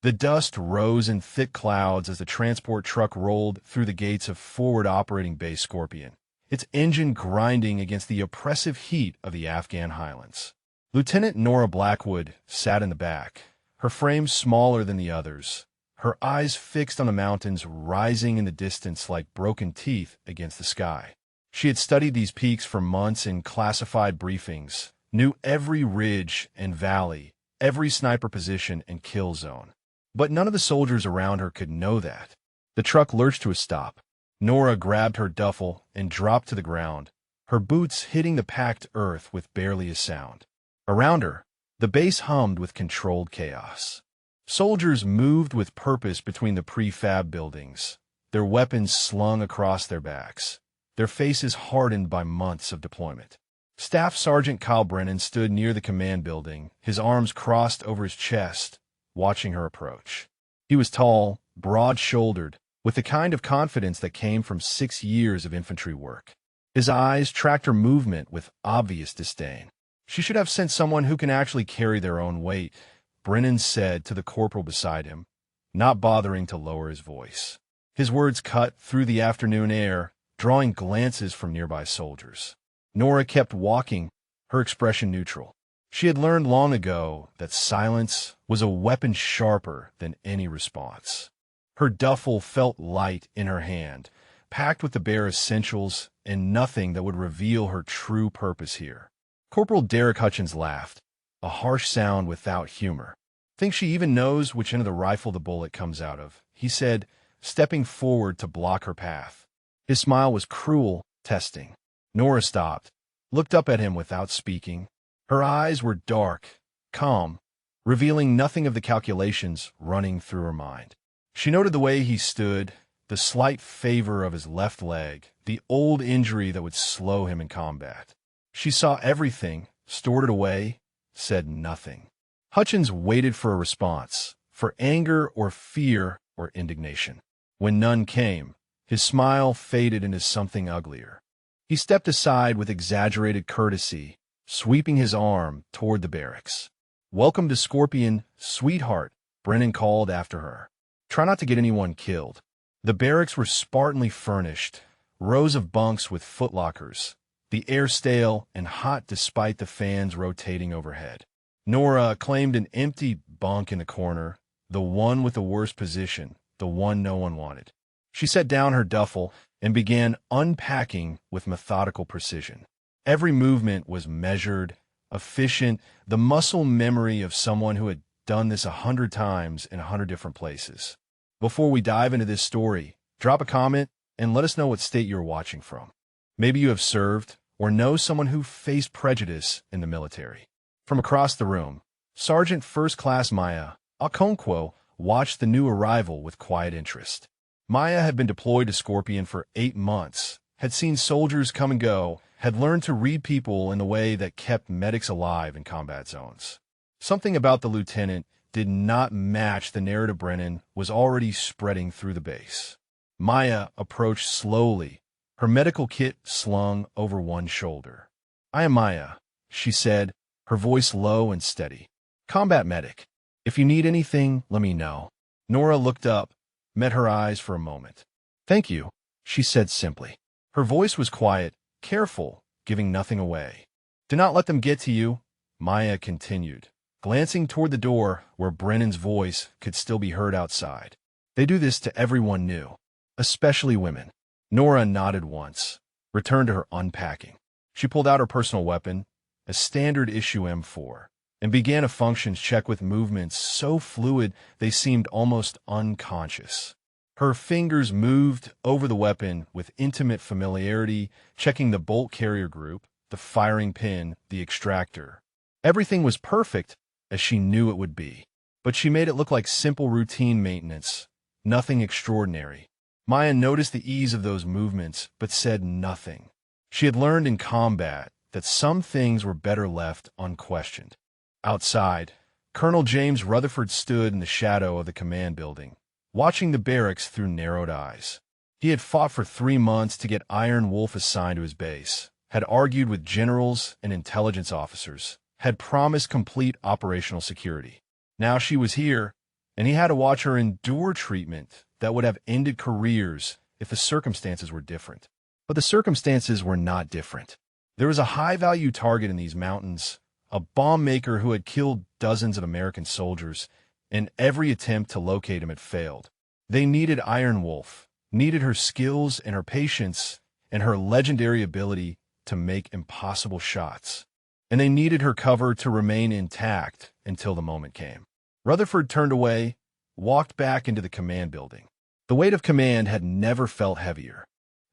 The dust rose in thick clouds as the transport truck rolled through the gates of Forward Operating Base Scorpion, its engine grinding against the oppressive heat of the Afghan highlands. Lieutenant Nora Blackwood sat in the back, her frame smaller than the others, her eyes fixed on the mountains rising in the distance like broken teeth against the sky. She had studied these peaks for months in classified briefings, knew every ridge and valley, every sniper position and kill zone. But none of the soldiers around her could know that. The truck lurched to a stop. Nora grabbed her duffel and dropped to the ground, her boots hitting the packed earth with barely a sound. Around her, the base hummed with controlled chaos. Soldiers moved with purpose between the prefab buildings, their weapons slung across their backs, their faces hardened by months of deployment. Staff Sergeant Kyle Brennan stood near the command building, his arms crossed over his chest, watching her approach. He was tall, broad-shouldered, with the kind of confidence that came from 6 years of infantry work. His eyes tracked her movement with obvious disdain. "She should have sent someone who can actually carry their own weight," Brennan said to the corporal beside him, not bothering to lower his voice. His words cut through the afternoon air, drawing glances from nearby soldiers. Nora kept walking, her expression neutral. She had learned long ago that silence was a weapon sharper than any response. Her duffel felt light in her hand, packed with the bare essentials and nothing that would reveal her true purpose here. Corporal Derek Hutchins laughed, a harsh sound without humor. "Think she even knows which end of the rifle the bullet comes out of," he said, stepping forward to block her path. His smile was cruel, testing. Nora stopped, looked up at him without speaking. Her eyes were dark, calm, revealing nothing of the calculations running through her mind. She noted the way he stood, the slight favor of his left leg, the old injury that would slow him in combat. She saw everything, stored it away, said nothing. Hutchins waited for a response, for anger or fear or indignation. When none came, his smile faded into something uglier. He stepped aside with exaggerated courtesy, sweeping his arm toward the barracks. "Welcome to Scorpion, sweetheart," Brennan called after her. "Try not to get anyone killed." The barracks were spartanly furnished, rows of bunks with footlockers, the air stale and hot despite the fans rotating overhead. Nora claimed an empty bunk in the corner, the one with the worst position, the one no one wanted. She set down her duffel and began unpacking with methodical precision. Every movement was measured, efficient, the muscle memory of someone who had done this 100 times in 100 different places. Before we dive into this story, drop a comment and let us know what state you're watching from. Maybe you have served or know someone who faced prejudice in the military. From across the room, Sergeant First Class Maya Okonkwo watched the new arrival with quiet interest. Maya had been deployed to Scorpion for 8 months, had seen soldiers come and go, had learned to read people in the way that kept medics alive in combat zones. Something about the lieutenant did not match the narrative Brennan was already spreading through the base. Maya approached slowly, her medical kit slung over one shoulder. "I am Maya," she said, her voice low and steady. "Combat medic. If you need anything, let me know." Nora looked up, met her eyes for a moment. "Thank you," she said simply. Her voice was quiet, careful, giving nothing away. "Do not let them get to you," Maya continued, glancing toward the door where Brennan's voice could still be heard outside. "They do this to everyone new, especially women." Nora nodded once, returned to her unpacking. She pulled out her personal weapon, a standard issue M4, and began a functions check with movements so fluid they seemed almost unconscious. Her fingers moved over the weapon with intimate familiarity, checking the bolt carrier group, the firing pin, the extractor. Everything was perfect, as she knew it would be, but she made it look like simple routine maintenance, nothing extraordinary. Maya noticed the ease of those movements, but said nothing. She had learned in combat that some things were better left unquestioned. Outside, Colonel James Rutherford stood in the shadow of the command building, watching the barracks through narrowed eyes. He had fought for 3 months to get Iron Wolf assigned to his base, had argued with generals and intelligence officers, had promised complete operational security. Now she was here, and he had to watch her endure treatment that would have ended careers if the circumstances were different. But the circumstances were not different. There was a high-value target in these mountains, a bomb maker who had killed dozens of American soldiers, and every attempt to locate him had failed. They needed Iron Wolf, needed her skills and her patience and her legendary ability to make impossible shots. And they needed her cover to remain intact until the moment came. Rutherford turned away, walked back into the command building. The weight of command had never felt heavier.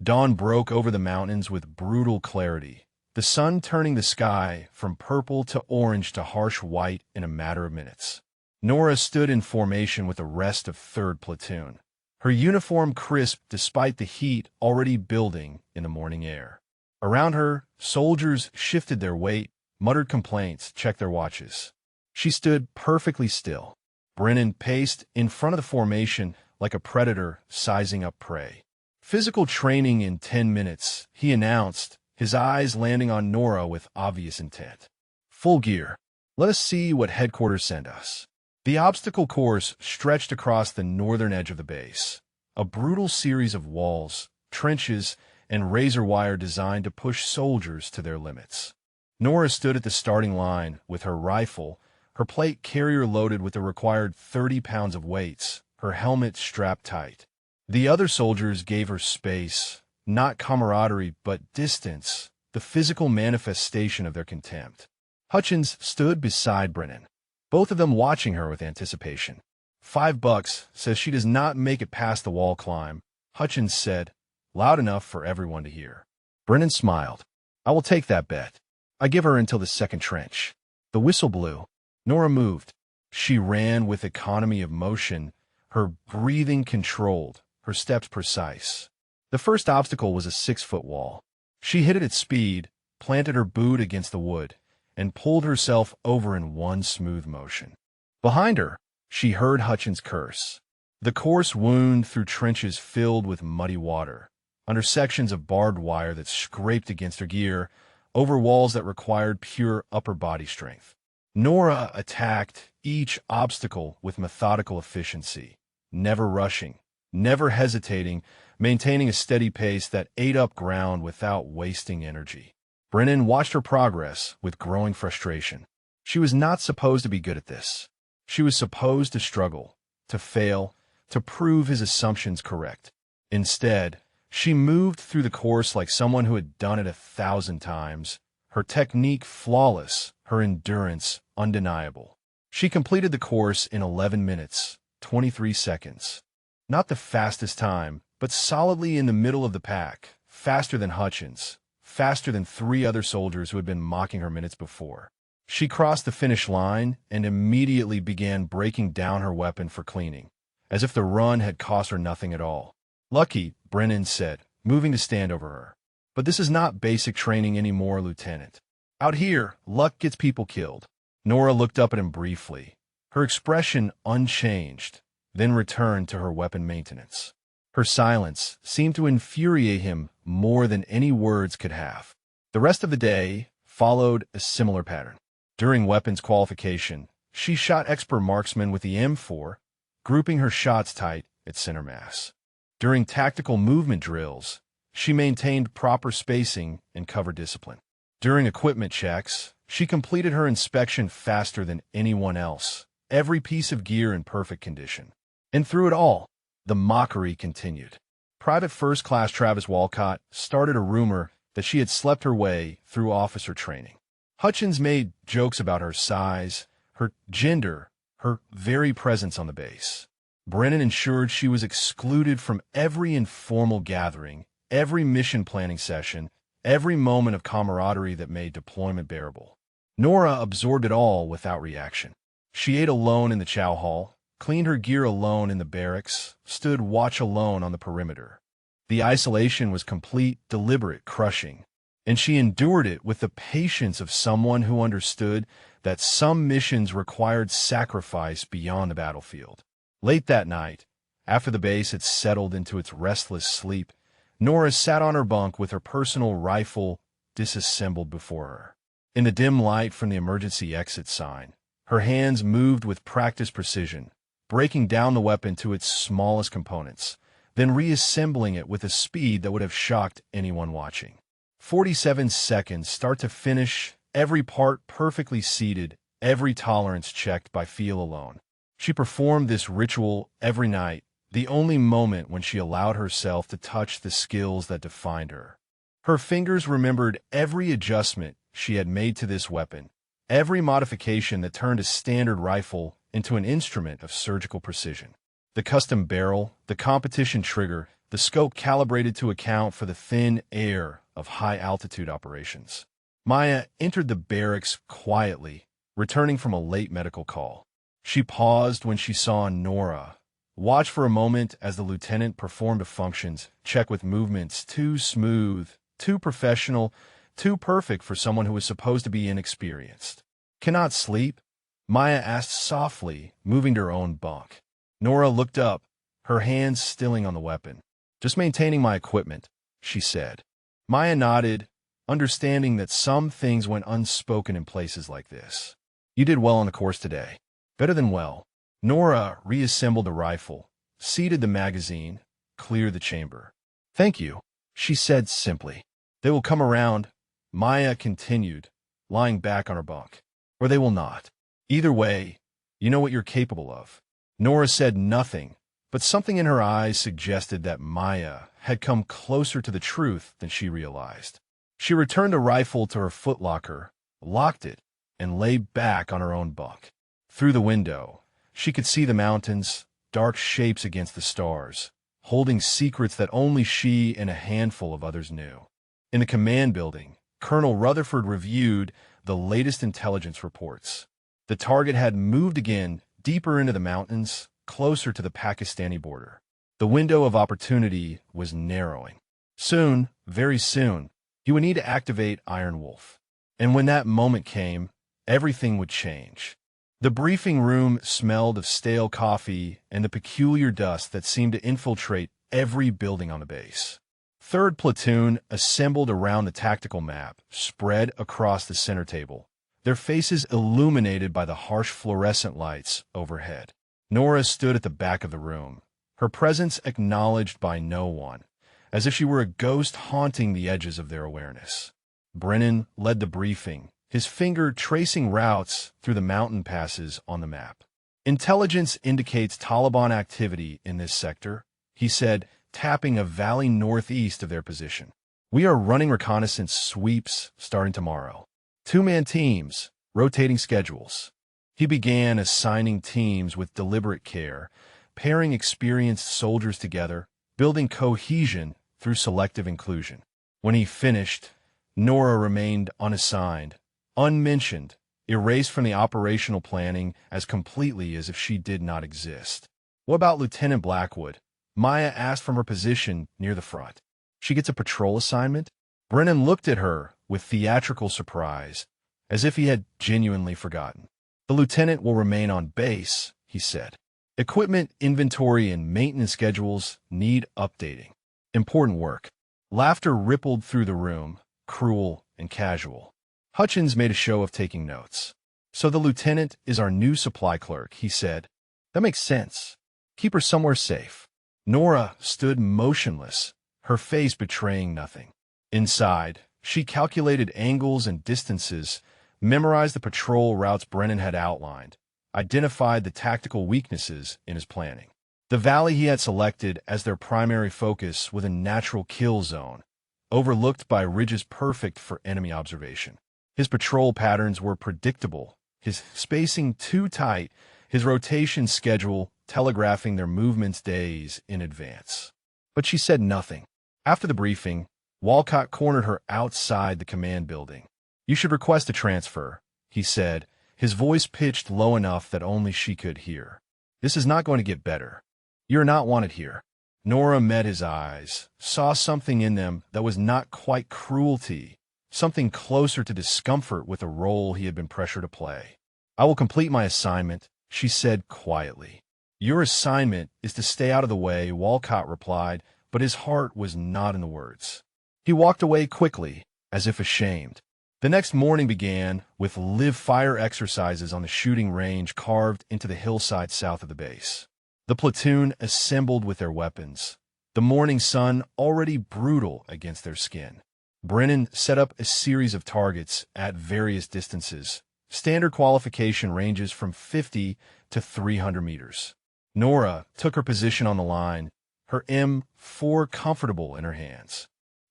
Dawn broke over the mountains with brutal clarity, the sun turning the sky from purple to orange to harsh white in a matter of minutes. Nora stood in formation with the rest of 3rd Platoon, her uniform crisp despite the heat already building in the morning air. Around her, soldiers shifted their weight, muttered complaints, checked their watches. She stood perfectly still. Brennan paced in front of the formation like a predator sizing up prey. "Physical training in 10 minutes, he announced, his eyes landing on Nora with obvious intent. "Full gear. Let us see what headquarters send us." The obstacle course stretched across the northern edge of the base, a brutal series of walls, trenches, and razor wire designed to push soldiers to their limits. Nora stood at the starting line with her rifle, her plate carrier loaded with the required 30 pounds of weights, her helmet strapped tight. The other soldiers gave her space, not camaraderie but distance, the physical manifestation of their contempt. Hutchins stood beside Brennan, both of them watching her with anticipation. $5 says she does not make it past the wall climb, Hutchins said, loud enough for everyone to hear. Brennan smiled. "I will take that bet. I give her until the second trench." The whistle blew. Nora moved. She ran with economy of motion, her breathing controlled, her steps precise. The first obstacle was a 6-foot wall. She hit it at speed, planted her boot against the wood, and pulled herself over in one smooth motion. Behind her, she heard Hutchins curse. The course wound through trenches filled with muddy water, under sections of barbed wire that scraped against her gear, over walls that required pure upper body strength. Nora attacked each obstacle with methodical efficiency, never rushing, never hesitating, maintaining a steady pace that ate up ground without wasting energy. Brennan watched her progress with growing frustration. She was not supposed to be good at this. She was supposed to struggle, to fail, to prove his assumptions correct. Instead, she moved through the course like someone who had done it 1,000 times, her technique flawless, her endurance undeniable. She completed the course in 11 minutes, 23 seconds. Not the fastest time, but solidly in the middle of the pack, faster than Hutchins, faster than 3 other soldiers who had been mocking her minutes before. She crossed the finish line and immediately began breaking down her weapon for cleaning, as if the run had cost her nothing at all. "Lucky," Brennan said, moving to stand over her. "But this is not basic training anymore, Lieutenant. Out here, luck gets people killed." Nora looked up at him briefly, her expression unchanged, then returned to her weapon maintenance. Her silence seemed to infuriate him more than any words could have. The rest of the day followed a similar pattern. During weapons qualification, she shot expert marksman with the M4, grouping her shots tight at center mass. During tactical movement drills, she maintained proper spacing and cover discipline. During equipment checks, she completed her inspection faster than anyone else, every piece of gear in perfect condition. And through it all, the mockery continued. Private First Class Travis Walcott started a rumor that she had slept her way through officer training. Hutchins made jokes about her size, her gender, her very presence on the base. Brennan ensured she was excluded from every informal gathering, every mission planning session, every moment of camaraderie that made deployment bearable. Nora absorbed it all without reaction. She ate alone in the chow hall, cleaned her gear alone in the barracks, stood watch alone on the perimeter. The isolation was complete, deliberate, crushing, and she endured it with the patience of someone who understood that some missions required sacrifice beyond the battlefield. Late that night, after the base had settled into its restless sleep, Nora sat on her bunk with her personal rifle disassembled before her. In the dim light from the emergency exit sign, her hands moved with practiced precision, breaking down the weapon to its smallest components, then reassembling it with a speed that would have shocked anyone watching. 47 seconds start to finish, every part perfectly seated, every tolerance checked by feel alone. She performed this ritual every night, the only moment when she allowed herself to touch the skills that defined her. Her fingers remembered every adjustment she had made to this weapon, every modification that turned a standard rifle into an instrument of surgical precision. The custom barrel, the competition trigger, the scope calibrated to account for the thin air of high-altitude operations. Maya entered the barracks quietly, returning from a late medical call. She paused when she saw Nora. Watched for a moment as the lieutenant performed a functions check with movements too smooth, too professional, too perfect for someone who was supposed to be inexperienced. "Cannot sleep?" Maya asked softly, moving to her own bunk. Nora looked up, her hands stilling on the weapon. "Just maintaining my equipment," she said. Maya nodded, understanding that some things went unspoken in places like this. "You did well on the course today." "Better than well." Nora reassembled the rifle, seated the magazine, cleared the chamber. "Thank you," she said simply. "They will come around," Maya continued, lying back on her bunk. "Or they will not. Either way, you know what you're capable of." Nora said nothing, but something in her eyes suggested that Maya had come closer to the truth than she realized. She returned the rifle to her footlocker, locked it, and lay back on her own bunk. Through the window, she could see the mountains, dark shapes against the stars, holding secrets that only she and a handful of others knew. In the command building, Colonel Rutherford reviewed the latest intelligence reports. The target had moved again, deeper into the mountains, closer to the Pakistani border. The window of opportunity was narrowing. Soon, very soon, he would need to activate Iron Wolf. And when that moment came, everything would change. The briefing room smelled of stale coffee and the peculiar dust that seemed to infiltrate every building on the base. 3rd Platoon assembled around the tactical map, spread across the center table, their faces illuminated by the harsh fluorescent lights overhead. Nora stood at the back of the room, her presence acknowledged by no one, as if she were a ghost haunting the edges of their awareness. Brennan led the briefing, his finger tracing routes through the mountain passes on the map. "Intelligence indicates Taliban activity in this sector," he said, tapping a valley northeast of their position. "We are running reconnaissance sweeps starting tomorrow. 2-man teams, rotating schedules." He began assigning teams with deliberate care, pairing experienced soldiers together, building cohesion through selective inclusion. When he finished, Nora remained unassigned, unmentioned, erased from the operational planning as completely as if she did not exist. "What about Lieutenant Blackwood?" Maya asked from her position near the front. "She gets a patrol assignment?" Brennan looked at her with theatrical surprise, as if he had genuinely forgotten. "The lieutenant will remain on base," he said. "Equipment, inventory, and maintenance schedules need updating. Important work." Laughter rippled through the room, cruel and casual. Hutchins made a show of taking notes. "So the lieutenant is our new supply clerk," he said. "That makes sense. Keep her somewhere safe." Nora stood motionless, her face betraying nothing. Inside, she calculated angles and distances, memorized the patrol routes Brennan had outlined, identified the tactical weaknesses in his planning. The valley he had selected as their primary focus was a natural kill zone, overlooked by ridges perfect for enemy observation. His patrol patterns were predictable, his spacing too tight, his rotation schedule telegraphing their movements days in advance. But she said nothing. After the briefing, Walcott cornered her outside the command building. "You should request a transfer," he said, his voice pitched low enough that only she could hear. "This is not going to get better. You're not wanted here." Nora met his eyes, saw something in them that was not quite cruelty, something closer to discomfort with a role he had been pressured to play. "I will complete my assignment," she said quietly. "Your assignment is to stay out of the way," Walcott replied, but his heart was not in the words. He walked away quickly, as if ashamed. The next morning began with live-fire exercises on the shooting range carved into the hillside south of the base. The platoon assembled with their weapons, the morning sun already brutal against their skin. Brennan set up a series of targets at various distances. Standard qualification ranges from 50 to 300 meters. Nora took her position on the line, her M4 comfortable in her hands.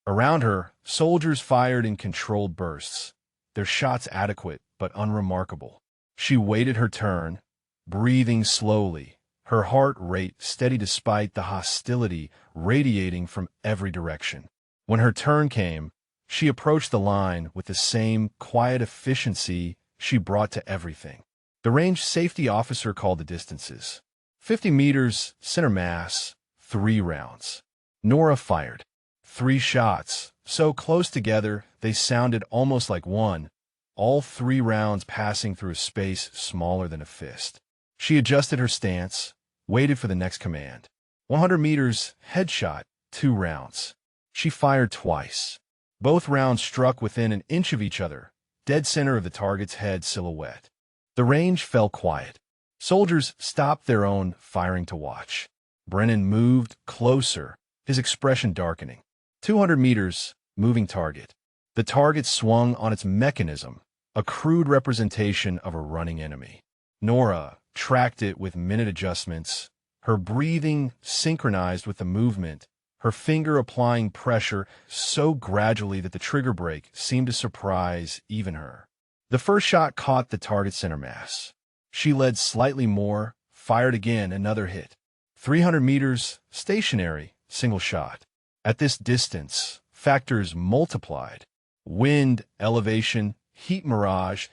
Around her, soldiers fired in controlled bursts, their shots adequate but unremarkable. She waited her turn, breathing slowly, her heart rate steady despite the hostility radiating from every direction. When her turn came, she approached the line with the same quiet efficiency she brought to everything. The range safety officer called the distances. 50 meters, center mass, 3 rounds. Nora fired. 3 shots, so close together they sounded almost like one, all 3 rounds passing through a space smaller than a fist. She adjusted her stance, waited for the next command. 100 meters, headshot, 2 rounds. She fired twice. Both rounds struck within an inch of each other, dead center of the target's head silhouette. The range fell quiet. Soldiers stopped their own firing to watch. Brennan moved closer, his expression darkening. 200 meters, moving target. The target swung on its mechanism, a crude representation of a running enemy. Nora tracked it with minute adjustments, her breathing synchronized with the movement, her finger applying pressure so gradually that the trigger brake seemed to surprise even her. The first shot caught the target's center mass. She led slightly more, fired again, another hit. 300 meters, stationary, single shot. At this distance, factors multiplied. Wind, elevation, heat mirage,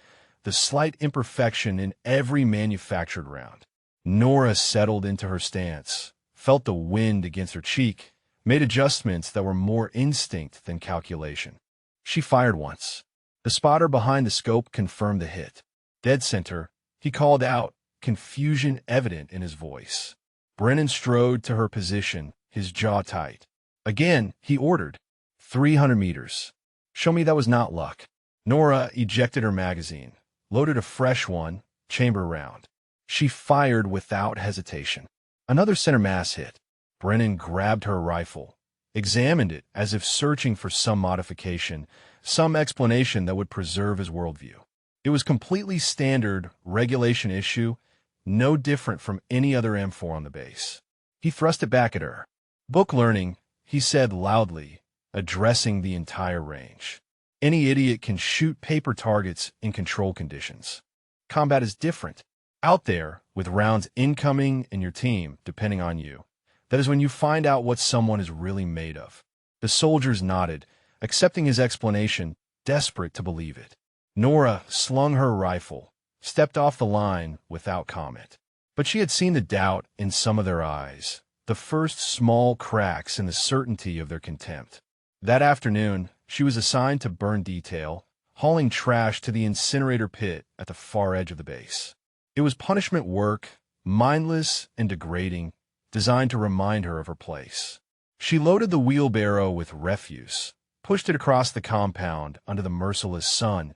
the slight imperfection in every manufactured round. Nora settled into her stance, felt the wind against her cheek, made adjustments that were more instinct than calculation. She fired once. The spotter behind the scope confirmed the hit. Dead center, he called out, confusion evident in his voice. Brennan strode to her position, his jaw tight. Again, he ordered. 300 meters. Show me that was not luck. Nora ejected her magazine, loaded a fresh one, chamber round. She fired without hesitation. Another center mass hit. Brennan grabbed her rifle, examined it as if searching for some modification, some explanation that would preserve his worldview. It was completely standard regulation issue, no different from any other M4 on the base. He thrust it back at her. Book learning, he said loudly, addressing the entire range. Any idiot can shoot paper targets in control conditions. Combat is different. Out there, with rounds incoming and your team depending on you. That is when you find out what someone is really made of. The soldiers nodded, accepting his explanation, desperate to believe it. Nora slung her rifle, stepped off the line without comment. But she had seen the doubt in some of their eyes, the first small cracks in the certainty of their contempt. That afternoon, she was assigned to burn detail, hauling trash to the incinerator pit at the far edge of the base. It was punishment work, mindless and degrading, designed to remind her of her place. She loaded the wheelbarrow with refuse, pushed it across the compound under the merciless sun,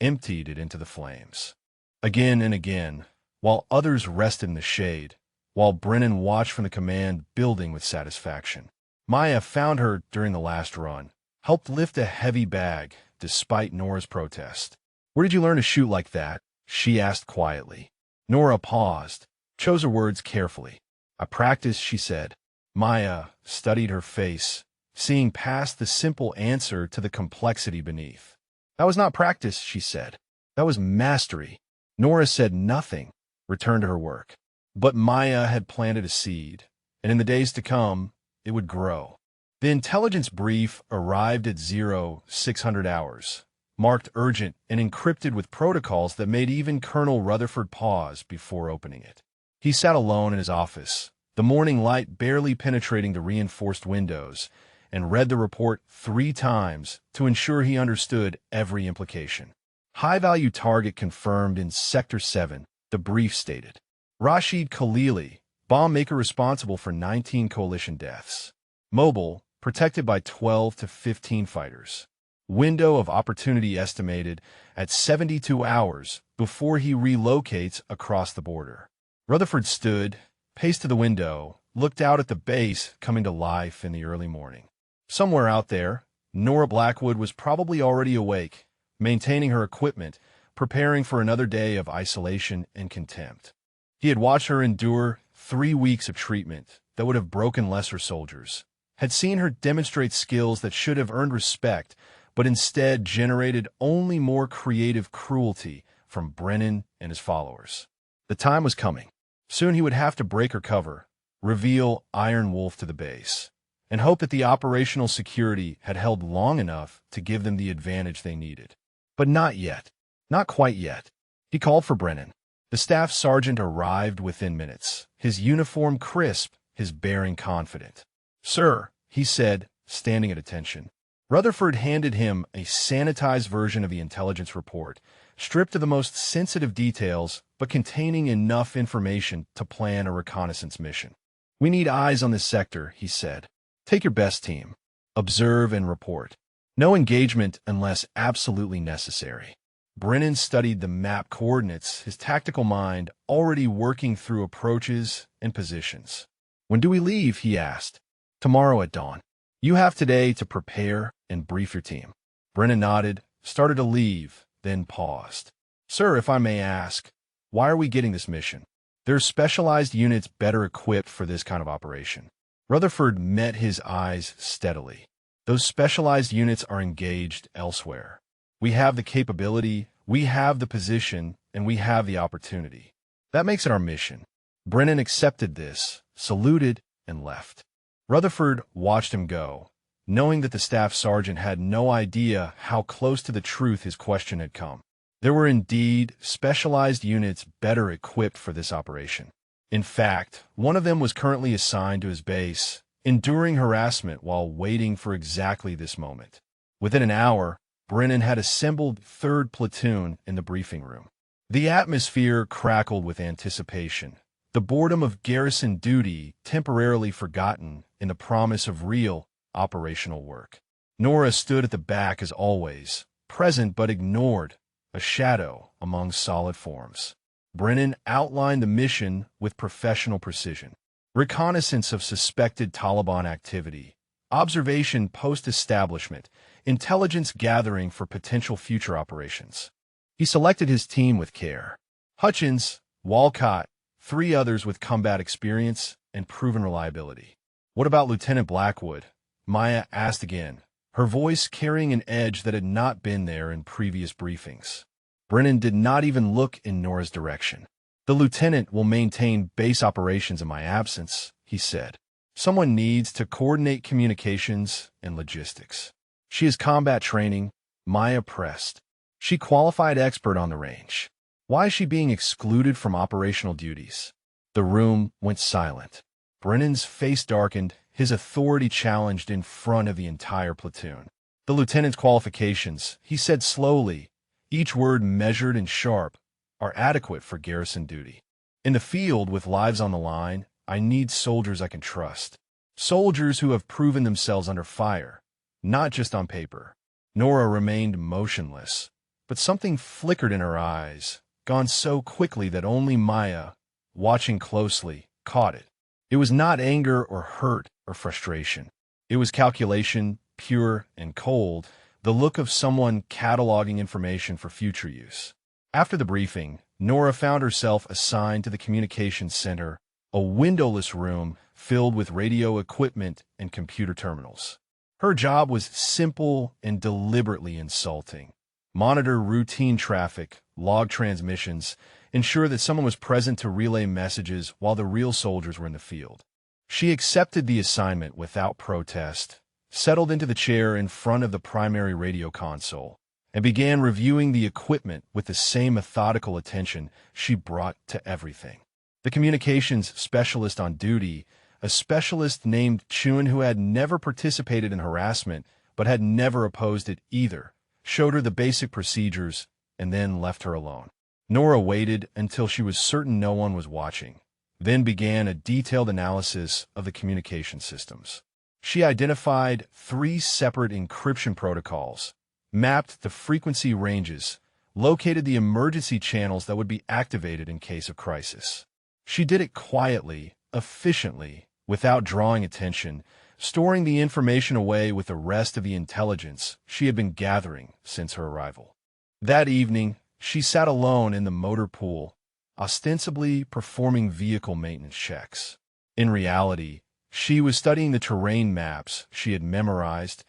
emptied it into the flames. Again and again, while others rested in the shade, while Brennan watched from the command building with satisfaction. Maya found her during the last run, helped lift a heavy bag, despite Nora's protest. "Where did you learn to shoot like that?" she asked quietly. Nora paused, chose her words carefully. "I practiced," she said. Maya studied her face, seeing past the simple answer to the complexity beneath. "That was not practice," she said. "That was mastery." Nora said nothing, returned to her work. But Maya had planted a seed, and in the days to come, it would grow. The intelligence brief arrived at 0600 hours, marked urgent and encrypted with protocols that made even Colonel Rutherford pause before opening it. He sat alone in his office, the morning light barely penetrating the reinforced windows, and read the report 3 times to ensure he understood every implication. High-value target confirmed in Sector 7, the brief stated. Rashid Khalili, bomb maker responsible for 19 coalition deaths. Mobile, protected by 12 to 15 fighters. Window of opportunity estimated at 72 hours before he relocates across the border. Rutherford stood, paced to the window, looked out at the base coming to life in the early morning. Somewhere out there, Nora Blackwood was probably already awake, maintaining her equipment, preparing for another day of isolation and contempt. He had watched her endure 3 weeks of treatment that would have broken lesser soldiers, had seen her demonstrate skills that should have earned respect, but instead generated only more creative cruelty from Brennan and his followers. The time was coming. Soon he would have to break her cover, reveal Iron Wolf to the base, and hope that the operational security had held long enough to give them the advantage they needed. But not yet. Not quite yet. He called for Brennan. The staff sergeant arrived within minutes, his uniform crisp, his bearing confident. "Sir," he said, standing at attention. Rutherford handed him a sanitized version of the intelligence report, stripped of the most sensitive details, but containing enough information to plan a reconnaissance mission. "We need eyes on this sector," he said. "Take your best team. Observe and report. No engagement unless absolutely necessary." Brennan studied the map coordinates, his tactical mind already working through approaches and positions. "When do we leave?" he asked. "Tomorrow at dawn. You have today to prepare and brief your team." Brennan nodded, started to leave, then paused. "Sir, if I may ask, why are we getting this mission? There are specialized units better equipped for this kind of operation." Rutherford met his eyes steadily. "Those specialized units are engaged elsewhere. We have the capability, we have the position, and we have the opportunity. That makes it our mission." Brennan accepted this, saluted, and left. Rutherford watched him go, knowing that the staff sergeant had no idea how close to the truth his question had come. There were indeed specialized units better equipped for this operation. In fact, one of them was currently assigned to his base, enduring harassment while waiting for exactly this moment. Within an hour, Brennan had assembled 3rd Platoon in the briefing room. The atmosphere crackled with anticipation, the boredom of garrison duty temporarily forgotten in the promise of real operational work. Nora stood at the back as always, present but ignored, a shadow among solid forms. Brennan outlined the mission with professional precision. Reconnaissance of suspected Taliban activity, observation post-establishment, intelligence gathering for potential future operations. He selected his team with care. Hutchins, Walcott, 3 others with combat experience and proven reliability. "What about Lieutenant Blackwood?" Maya asked again, her voice carrying an edge that had not been there in previous briefings. Brennan did not even look in Nora's direction. "The lieutenant will maintain base operations in my absence," he said. "Someone needs to coordinate communications and logistics." "She is combat training," Maya pressed. "She qualified expert on the range. Why is she being excluded from operational duties?" The room went silent. Brennan's face darkened, his authority challenged in front of the entire platoon. "The lieutenant's qualifications," he said slowly, each word measured and sharp, "are adequate for garrison duty. In the field, with lives on the line, I need soldiers I can trust. Soldiers who have proven themselves under fire, not just on paper." Nora remained motionless, but something flickered in her eyes, gone so quickly that only Maya, watching closely, caught it. It was not anger or hurt or frustration. It was calculation, pure and cold, the look of someone cataloging information for future use. After the briefing, Nora found herself assigned to the communications center, a windowless room filled with radio equipment and computer terminals. Her job was simple and deliberately insulting. Monitor routine traffic, log transmissions, ensure that someone was present to relay messages while the real soldiers were in the field. She accepted the assignment without protest, settled into the chair in front of the primary radio console, and began reviewing the equipment with the same methodical attention she brought to everything. The communications specialist on duty, a specialist named Chun who had never participated in harassment but had never opposed it either, showed her the basic procedures and then left her alone. Nora waited until she was certain no one was watching, then began a detailed analysis of the communication systems. She identified 3 separate encryption protocols, mapped the frequency ranges, located the emergency channels that would be activated in case of crisis. She did it quietly, efficiently, without drawing attention, storing the information away with the rest of the intelligence she had been gathering since her arrival. That evening, she sat alone in the motor pool, ostensibly performing vehicle maintenance checks. In reality, she was studying the terrain maps she had memorized,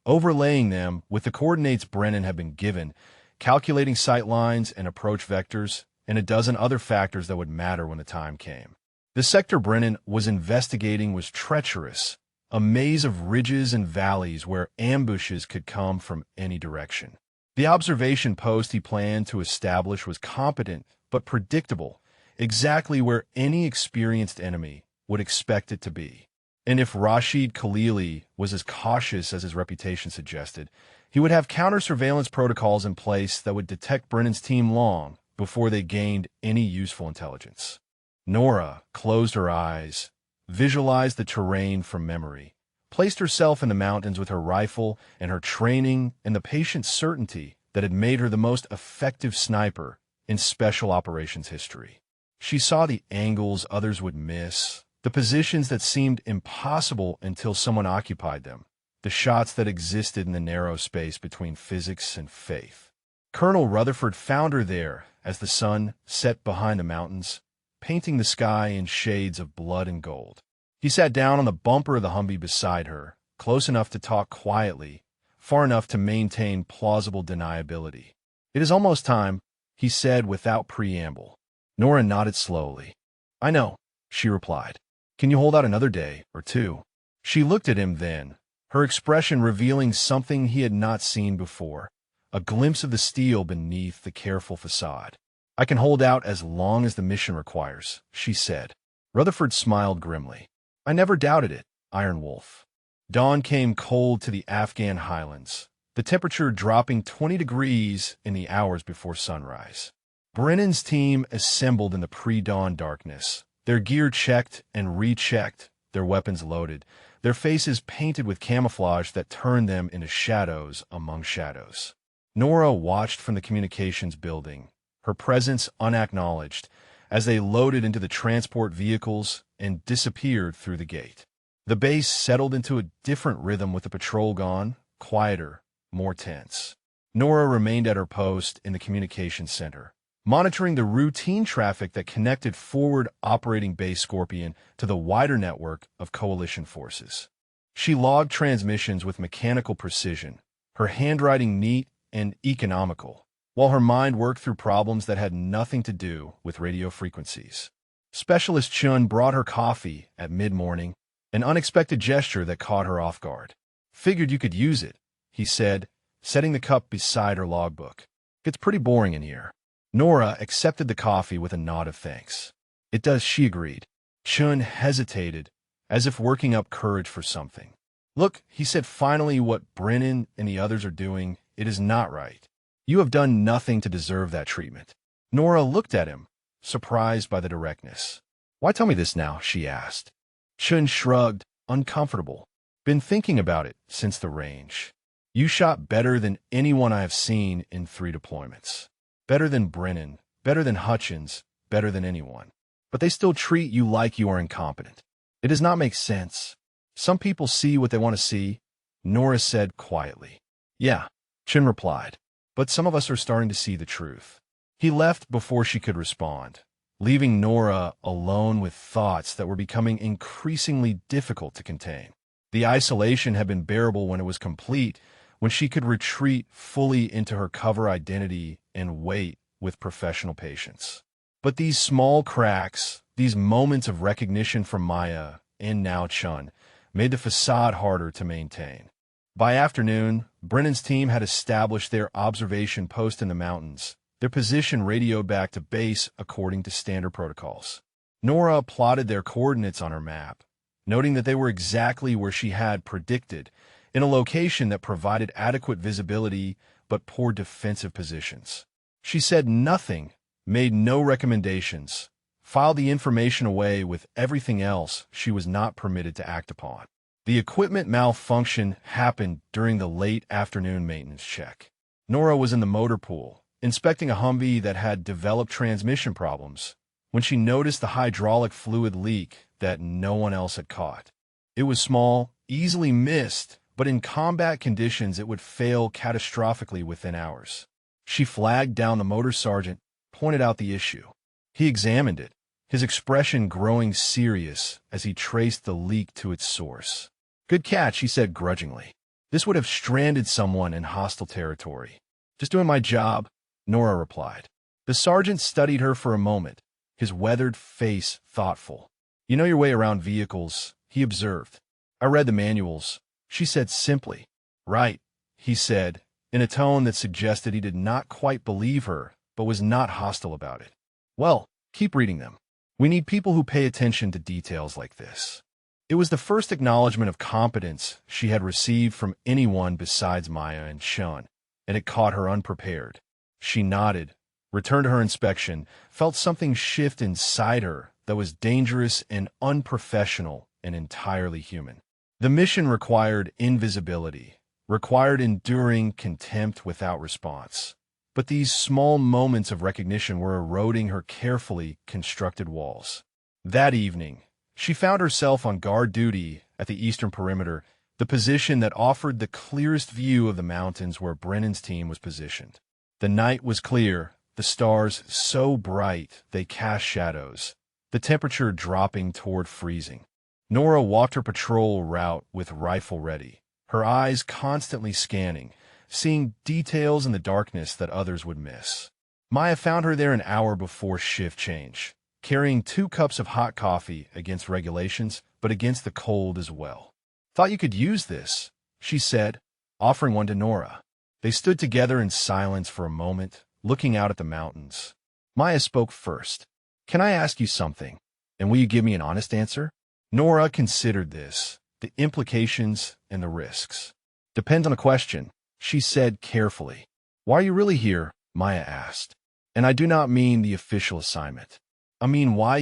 overlaying them with the coordinates Brennan had been given, calculating sight lines and approach vectors, and a dozen other factors that would matter when the time came. The sector Brennan was investigating was treacherous, a maze of ridges and valleys where ambushes could come from any direction. The observation post he planned to establish was competent but predictable, exactly where any experienced enemy would expect it to be. And if Rashid Khalili was as cautious as his reputation suggested, he would have counter-surveillance protocols in place that would detect Brennan's team long before they gained any useful intelligence. Nora closed her eyes, visualized the terrain from memory, placed herself in the mountains with her rifle and her training and the patient certainty that had made her the most effective sniper in special operations history. She saw the angles others would miss, the positions that seemed impossible until someone occupied them, the shots that existed in the narrow space between physics and faith. Colonel Rutherford found her there as the sun set behind the mountains, painting the sky in shades of blood and gold. He sat down on the bumper of the Humvee beside her, close enough to talk quietly, far enough to maintain plausible deniability. "It is almost time," he said without preamble. Nora nodded slowly. "I know," she replied. "Can you hold out another day or two?" She looked at him then, her expression revealing something he had not seen before, a glimpse of the steel beneath the careful facade. "I can hold out as long as the mission requires," she said. Rutherford smiled grimly. "I never doubted it, Iron Wolf." Dawn came cold to the Afghan highlands, the temperature dropping 20 degrees in the hours before sunrise. Brennan's team assembled in the pre-dawn darkness, their gear checked and rechecked, their weapons loaded, their faces painted with camouflage that turned them into shadows among shadows. Nora watched from the communications building, her presence unacknowledged, as they loaded into the transport vehicles and disappeared through the gate. The base settled into a different rhythm with the patrol gone, quieter, more tense. Nora remained at her post in the communications center, monitoring the routine traffic that connected forward operating Base Scorpion to the wider network of coalition forces. She logged transmissions with mechanical precision, her handwriting neat and economical, while her mind worked through problems that had nothing to do with radio frequencies. Specialist Chun brought her coffee at mid-morning, an unexpected gesture that caught her off guard. "Figured you could use it," he said, setting the cup beside her logbook. "It's pretty boring in here." Nora accepted the coffee with a nod of thanks. "It does," she agreed. Chun hesitated, as if working up courage for something. "Look," he said finally, "what Brennan and the others are doing, it is not right. You have done nothing to deserve that treatment." Nora looked at him, surprised by the directness. "Why tell me this now?" she asked. Chun shrugged, uncomfortable. "Been thinking about it since the range. You shot better than anyone I have seen in 3 deployments. Better than Brennan, better than Hutchins, better than anyone. But they still treat you like you are incompetent. It does not make sense. Some people see what they want to see," Nora said quietly. "Yeah," Chun replied, "but some of us are starting to see the truth." He left before she could respond, leaving Nora alone with thoughts that were becoming increasingly difficult to contain. The isolation had been bearable when it was complete, when she could retreat fully into her cover identity and wait with professional patience. But these small cracks, these moments of recognition from Maya and now Chun, made the facade harder to maintain. By afternoon, Brennan's team had established their observation post in the mountains, their position radioed back to base according to standard protocols. Nora plotted their coordinates on her map, noting that they were exactly where she had predicted, in a location that provided adequate visibility but poor defensive positions. She said nothing, made no recommendations, filed the information away with everything else she was not permitted to act upon. The equipment malfunction happened during the late afternoon maintenance check. Nora was in the motor pool, inspecting a Humvee that had developed transmission problems, when she noticed the hydraulic fluid leak that no one else had caught. It was small, easily missed, but in combat conditions it would fail catastrophically within hours. She flagged down the motor sergeant, pointed out the issue. He examined it, his expression growing serious as he traced the leak to its source. "Good catch," he said grudgingly. "This would have stranded someone in hostile territory." "Just doing my job," Nora replied. The sergeant studied her for a moment, his weathered face thoughtful. "You know your way around vehicles," he observed. "I read the manuals," she said simply. "Right," he said, in a tone that suggested he did not quite believe her, but was not hostile about it. "Well, keep reading them. We need people who pay attention to details like this." It was the first acknowledgement of competence she had received from anyone besides Maya and Sean, and it caught her unprepared. She nodded, returned to her inspection, felt something shift inside her that was dangerous and unprofessional and entirely human. The mission required invisibility, required enduring contempt without response. But these small moments of recognition were eroding her carefully constructed walls. That evening, she found herself on guard duty at the eastern perimeter, the position that offered the clearest view of the mountains where Brennan's team was positioned. The night was clear, the stars so bright they cast shadows, the temperature dropping toward freezing. Nora walked her patrol route with rifle ready, her eyes constantly scanning, seeing details in the darkness that others would miss. Maya found her there an hour before shift change, carrying 2 cups of hot coffee against regulations, but against the cold as well. "Thought you could use this," she said, offering one to Nora. They stood together in silence for a moment, looking out at the mountains. Maya spoke first. "Can I ask you something, and will you give me an honest answer?" Nora considered this, the implications and the risks. "Depends on the question," she said carefully. "Why are you really here?" Maya asked. "And I do not mean the official assignment. I mean why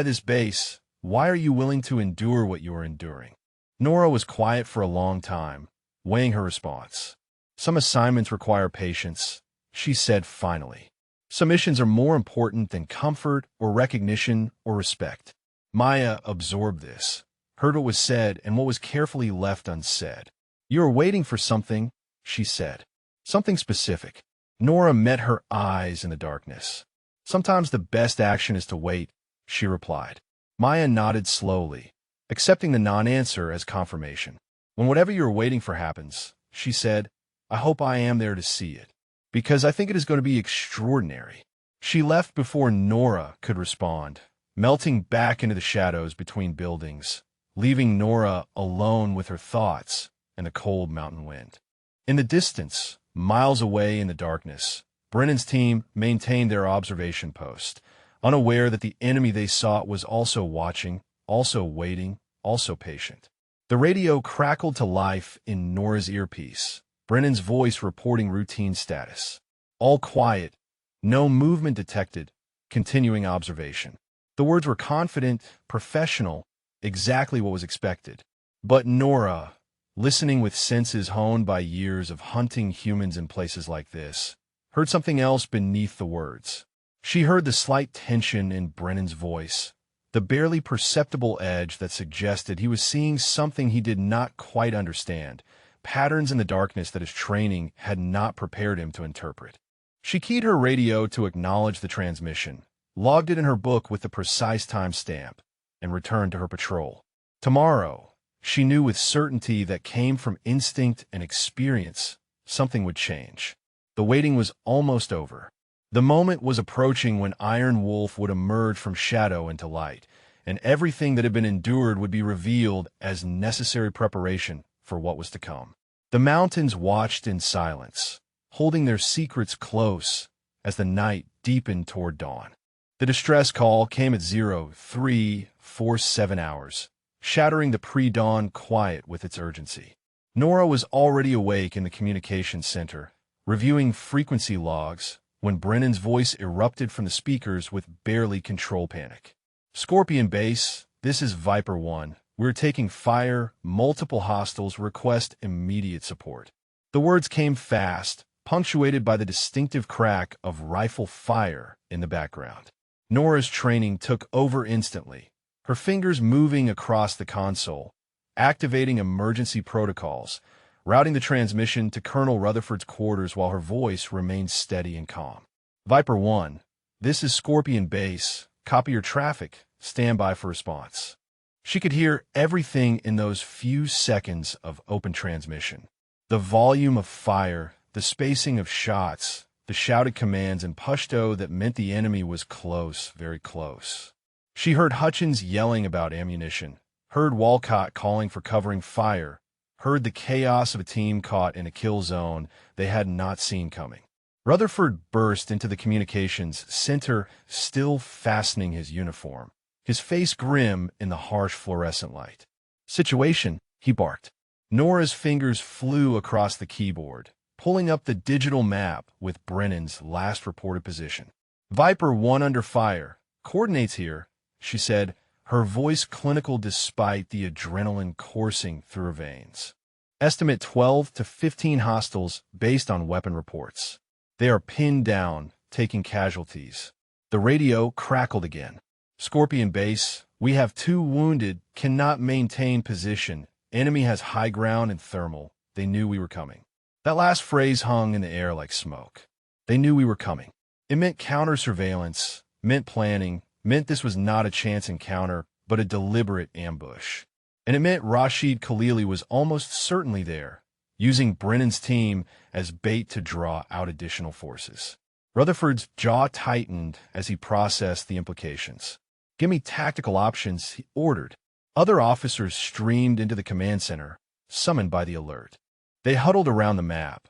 this base, why are you willing to endure what you are enduring?" Nora was quiet for a long time, weighing her response. "Some assignments require patience," she said finally. "Some missions are more important than comfort or recognition or respect." Maya absorbed this, heard what was said and what was carefully left unsaid. "You are waiting for something," she said. "Something specific." Nora met her eyes in the darkness. "Sometimes the best action is to wait," she replied. Maya nodded slowly, accepting the non-answer as confirmation. "When whatever you are waiting for happens," she said, "I hope I am there to see it, because I think it is going to be extraordinary." She left before Nora could respond, melting back into the shadows between buildings, leaving Nora alone with her thoughts and the cold mountain wind. In the distance, miles away in the darkness, Brennan's team maintained their observation post, unaware that the enemy they sought was also watching, also waiting, also patient. The radio crackled to life in Nora's earpiece, Brennan's voice reporting routine status. "All quiet, no movement detected, continuing observation." The words were confident, professional, exactly what was expected. But Nora, listening with senses honed by years of hunting humans in places like this, heard something else beneath the words. She heard the slight tension in Brennan's voice, the barely perceptible edge that suggested he was seeing something he did not quite understand, patterns in the darkness that his training had not prepared him to interpret. She keyed her radio to acknowledge the transmission, logged it in her book with the precise time stamp, and returned to her patrol. Tomorrow, she knew with certainty that came from instinct and experience, something would change. The waiting was almost over. The moment was approaching when Iron Wolf would emerge from shadow into light, and everything that had been endured would be revealed as necessary preparation for what was to come. The mountains watched in silence, holding their secrets close as the night deepened toward dawn. The distress call came at 0347 hours, shattering the pre-dawn quiet with its urgency. Nora was already awake in the communications center, reviewing frequency logs, when Brennan's voice erupted from the speakers with barely control panic. "Scorpion Base, this is Viper 1. We're taking fire. Multiple hostiles request immediate support. The words came fast, punctuated by the distinctive crack of rifle fire in the background. Nora's training took over instantly, her fingers moving across the console, activating emergency protocols, routing the transmission to Colonel Rutherford's quarters while her voice remained steady and calm. Viper 1, this is Scorpion Base. Copy your traffic. Stand by for response. She could hear everything in those few seconds of open transmission. The volume of fire, the spacing of shots, the shouted commands in Pashto that meant the enemy was close, very close. She heard Hutchins yelling about ammunition, heard Walcott calling for covering fire, heard the chaos of a team caught in a kill zone they had not seen coming. Rutherford burst into the communications center, still fastening his uniform, his face grim in the harsh fluorescent light. Situation, he barked. Nora's fingers flew across the keyboard, pulling up the digital map with Brennan's last reported position. Viper 1 under fire. Coordinates here, she said, her voice clinical despite the adrenaline coursing through her veins. Estimate 12 to 15 hostiles based on weapon reports. They are pinned down, taking casualties. The radio crackled again. Scorpion Base, we have 2 wounded, cannot maintain position. Enemy has high ground and thermal. They knew we were coming. That last phrase hung in the air like smoke. They knew we were coming. It meant counter-surveillance, meant planning, meant this was not a chance encounter, but a deliberate ambush. And it meant Rashid Khalili was almost certainly there, using Brennan's team as bait to draw out additional forces. Rutherford's jaw tightened as he processed the implications. Give me tactical options, he ordered. Other officers streamed into the command center, summoned by the alert. They huddled around the map,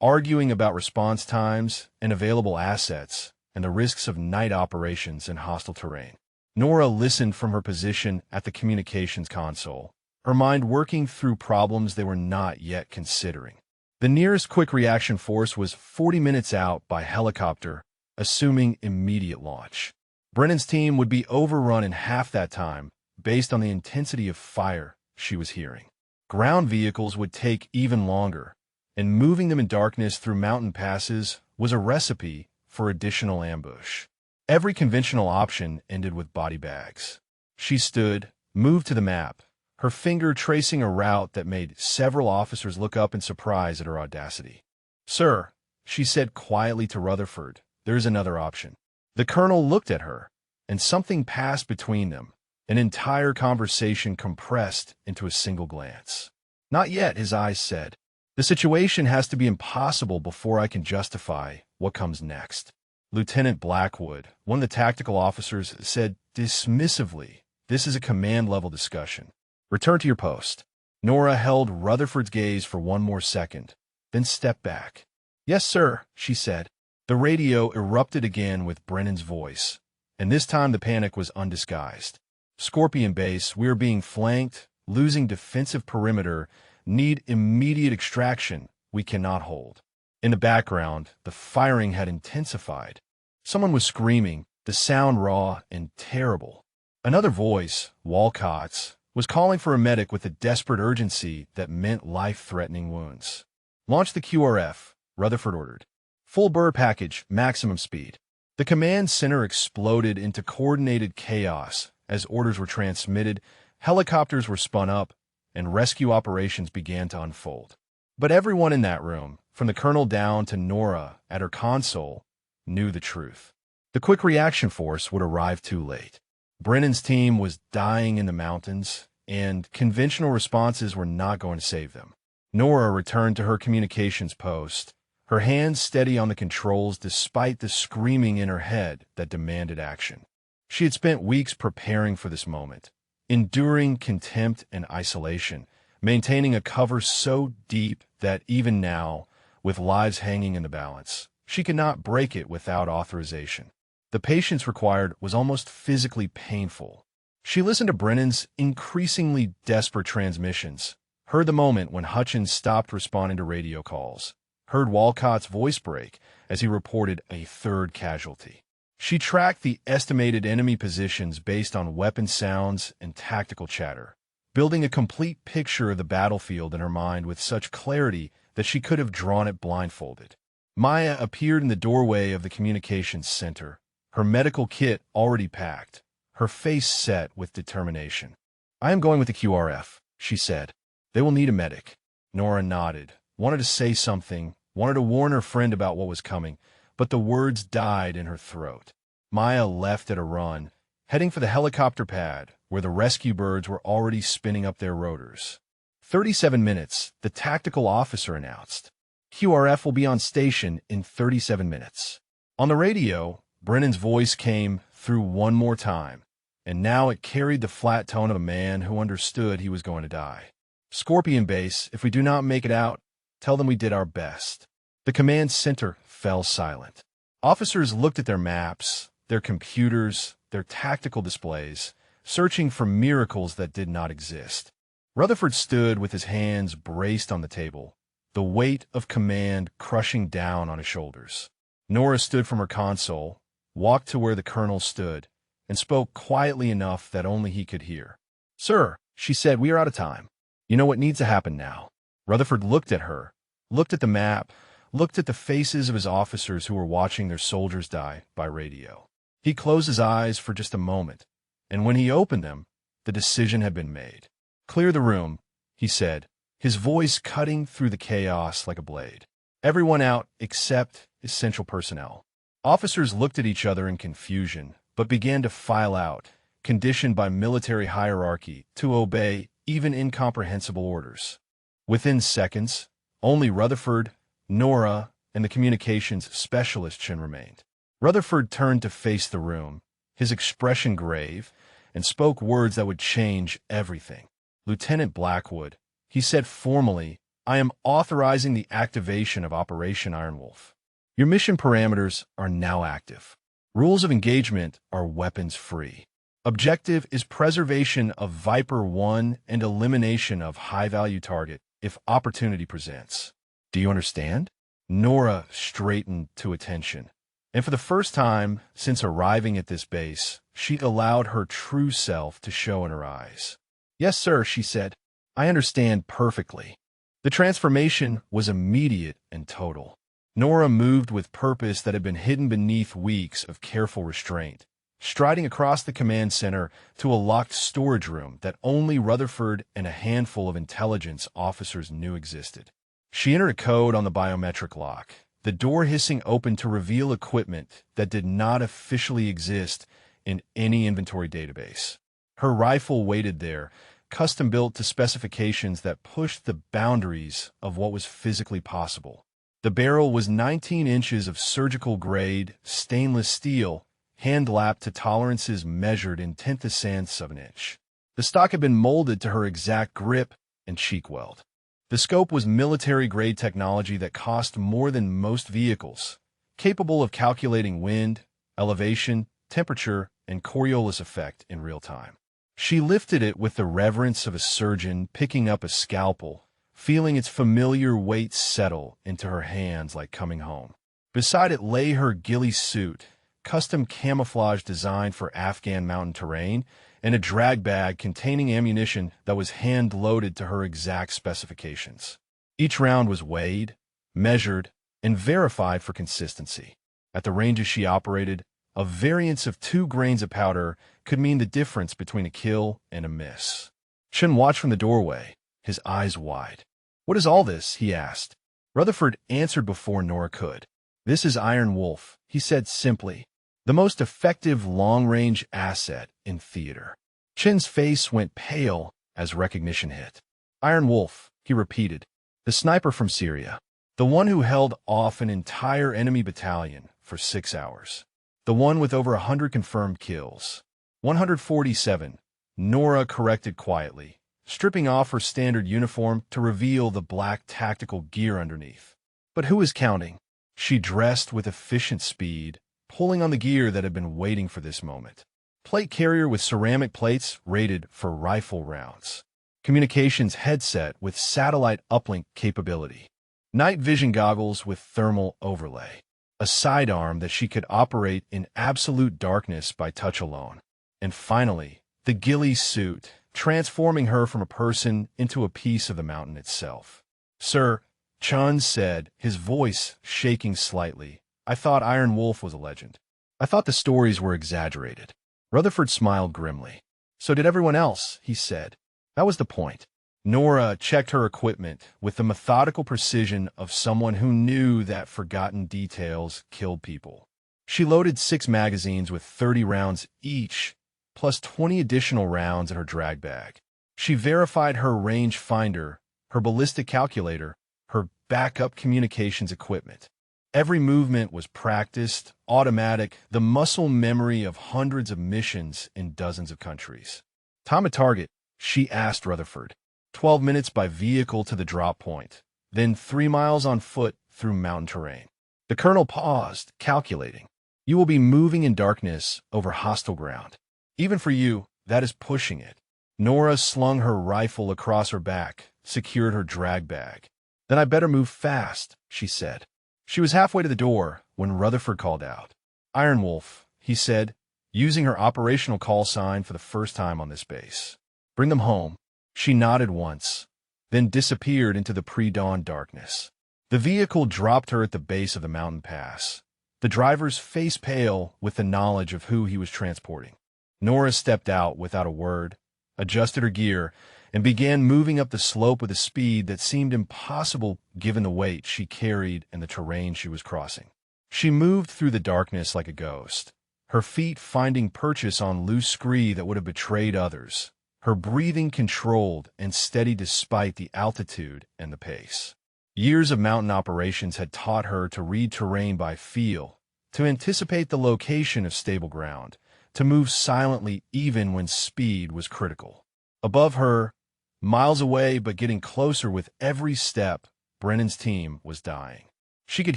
arguing about response times and available assets and the risks of night operations in hostile terrain. Nora listened from her position at the communications console, her mind working through problems they were not yet considering. The nearest quick reaction force was 40 minutes out by helicopter, assuming immediate launch. Brennan's team would be overrun in half that time, based on the intensity of fire she was hearing. Ground vehicles would take even longer, and moving them in darkness through mountain passes was a recipe for additional ambush. Every conventional option ended with body bags. She stood, moved to the map, her finger tracing a route that made several officers look up in surprise at her audacity. "Sir," she said quietly to Rutherford, "there's another option." The colonel looked at her, and something passed between them, an entire conversation compressed into a single glance. "Not yet," his eyes said. "The situation has to be impossible before I can justify what comes next." Lieutenant Blackwood, one of the tactical officers, said dismissively, "This is a command-level discussion. Return to your post." Nora held Rutherford's gaze for one more second, then stepped back. "Yes, sir," she said. The radio erupted again with Brennan's voice, and this time the panic was undisguised. "Scorpion Base, we are being flanked, losing defensive perimeter, need immediate extraction. We cannot hold." In the background, the firing had intensified. Someone was screaming, the sound raw and terrible. Another voice, Walcott's, was calling for a medic with a desperate urgency that meant life-threatening wounds. "Launch the QRF," Rutherford ordered. "Full Burr package, maximum speed." The command center exploded into coordinated chaos as orders were transmitted, helicopters were spun up, and rescue operations began to unfold. But everyone in that room, from the colonel down to Nora at her console, knew the truth. The quick reaction force would arrive too late. Brennan's team was dying in the mountains, and conventional responses were not going to save them. Nora returned to her communications post, her hands steady on the controls despite the screaming in her head that demanded action. She had spent weeks preparing for this moment, enduring contempt and isolation, maintaining a cover so deep that even now, with lives hanging in the balance, she could not break it without authorization. The patience required was almost physically painful. She listened to Brennan's increasingly desperate transmissions, heard the moment when Hutchins stopped responding to radio calls, heard Walcott's voice break as he reported a third casualty. She tracked the estimated enemy positions based on weapon sounds and tactical chatter, building a complete picture of the battlefield in her mind with such clarity that she could have drawn it blindfolded. Maya appeared in the doorway of the communications center, her medical kit already packed, her face set with determination. "I am going with the QRF," she said. "They will need a medic." Nora nodded, wanted to say something, wanted to warn her friend about what was coming, but the words died in her throat. Maya left at a run, heading for the helicopter pad, where the rescue birds were already spinning up their rotors. 37 minutes, the tactical officer announced. "QRF will be on station in 37 minutes. On the radio, Brennan's voice came through one more time, and now it carried the flat tone of a man who understood he was going to die. "Scorpion Base, if we do not make it out, tell them we did our best." The command center fell silent. Officers looked at their maps, their computers, their tactical displays, searching for miracles that did not exist. Rutherford stood with his hands braced on the table, the weight of command crushing down on his shoulders. Nora stood from her console, walked to where the colonel stood, and spoke quietly enough that only he could hear. "Sir," she said, "we are out of time. You know what needs to happen now." Rutherford looked at her, looked at the map, looked at the faces of his officers who were watching their soldiers die by radio. He closed his eyes for just a moment, and when he opened them, the decision had been made. "Clear the room," he said, his voice cutting through the chaos like a blade. "Everyone out except essential personnel." Officers looked at each other in confusion, but began to file out, conditioned by military hierarchy to obey even incomprehensible orders. Within seconds, only Rutherford, Nora, and the communications specialist Chen remained. Rutherford turned to face the room, his expression grave, and spoke words that would change everything. "Lieutenant Blackwood," he said formally, "I am authorizing the activation of Operation Iron Wolf. Your mission parameters are now active. Rules of engagement are weapons-free. Objective is preservation of Viper 1 and elimination of high-value target if opportunity presents. Do you understand?" Nora straightened to attention, and for the first time since arriving at this base, she allowed her true self to show in her eyes. "Yes, sir," she said. "I understand perfectly." The transformation was immediate and total. Nora moved with purpose that had been hidden beneath weeks of careful restraint, striding across the command center to a locked storage room that only Rutherford and a handful of intelligence officers knew existed. She entered a code on the biometric lock, the door hissing open to reveal equipment that did not officially exist in any inventory database. Her rifle waited there, custom-built to specifications that pushed the boundaries of what was physically possible. The barrel was 19 inches of surgical-grade stainless steel, hand-lapped to tolerances measured in tenth-thousandths of an inch. The stock had been molded to her exact grip and cheek weld. The scope was military-grade technology that cost more than most vehicles, capable of calculating wind, elevation, temperature, and Coriolis effect in real time. She lifted it with the reverence of a surgeon picking up a scalpel, feeling its familiar weight settle into her hands like coming home. Beside it lay her ghillie suit, custom camouflage designed for Afghan mountain terrain, and a drag bag containing ammunition that was hand-loaded to her exact specifications. Each round was weighed, measured, and verified for consistency. At the ranges she operated, a variance of 2 grains of powder could mean the difference between a kill and a miss. Chen watched from the doorway, his eyes wide. "What is all this?" he asked. Rutherford answered before Nora could. "This is Iron Wolf," he said simply. "The most effective long-range asset in theater." Chen's face went pale as recognition hit. "Iron Wolf," he repeated. "The sniper from Syria. The one who held off an entire enemy battalion for 6 hours. The one with over 100 confirmed kills." 147, Nora corrected quietly, stripping off her standard uniform to reveal the black tactical gear underneath. But who is counting? She dressed with efficient speed, pulling on the gear that had been waiting for this moment. Plate carrier with ceramic plates rated for rifle rounds. Communications headset with satellite uplink capability. Night vision goggles with thermal overlay. A sidearm that she could operate in absolute darkness by touch alone. And finally, the ghillie suit, transforming her from a person into a piece of the mountain itself. "Sir," Chun said, his voice shaking slightly, "I thought Iron Wolf was a legend. I thought the stories were exaggerated." Rutherford smiled grimly. "So did everyone else," he said. "That was the point." Nora checked her equipment with the methodical precision of someone who knew that forgotten details killed people. She loaded 6 magazines with 30 rounds each, plus 20 additional rounds in her drag bag. She verified her range finder, her ballistic calculator, her backup communications equipment. Every movement was practiced, automatic, the muscle memory of hundreds of missions in dozens of countries. "Time at target," she asked Rutherford. 12 minutes by vehicle to the drop point, then 3 miles on foot through mountain terrain. The colonel paused, calculating. "You will be moving in darkness over hostile ground. Even for you, that is pushing it." Nora slung her rifle across her back, secured her drag bag. "Then I better move fast," she said. She was halfway to the door when Rutherford called out. "Iron Wolf," he said, using her operational call sign for the first time on this base. "Bring them home." She nodded once, then disappeared into the pre-dawn darkness. The vehicle dropped her at the base of the mountain pass, the driver's face pale with the knowledge of who he was transporting. Nora stepped out without a word, adjusted her gear, and began moving up the slope with a speed that seemed impossible given the weight she carried and the terrain she was crossing. She moved through the darkness like a ghost, her feet finding purchase on loose scree that would have betrayed others, her breathing controlled and steady despite the altitude and the pace. Years of mountain operations had taught her to read terrain by feel, to anticipate the location of stable ground, to move silently even when speed was critical. Above her, miles away but getting closer with every step, Brennan's team was dying. She could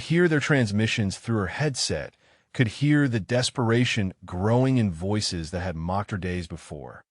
hear their transmissions through her headset, could hear the desperation growing in voices that had mocked her days before.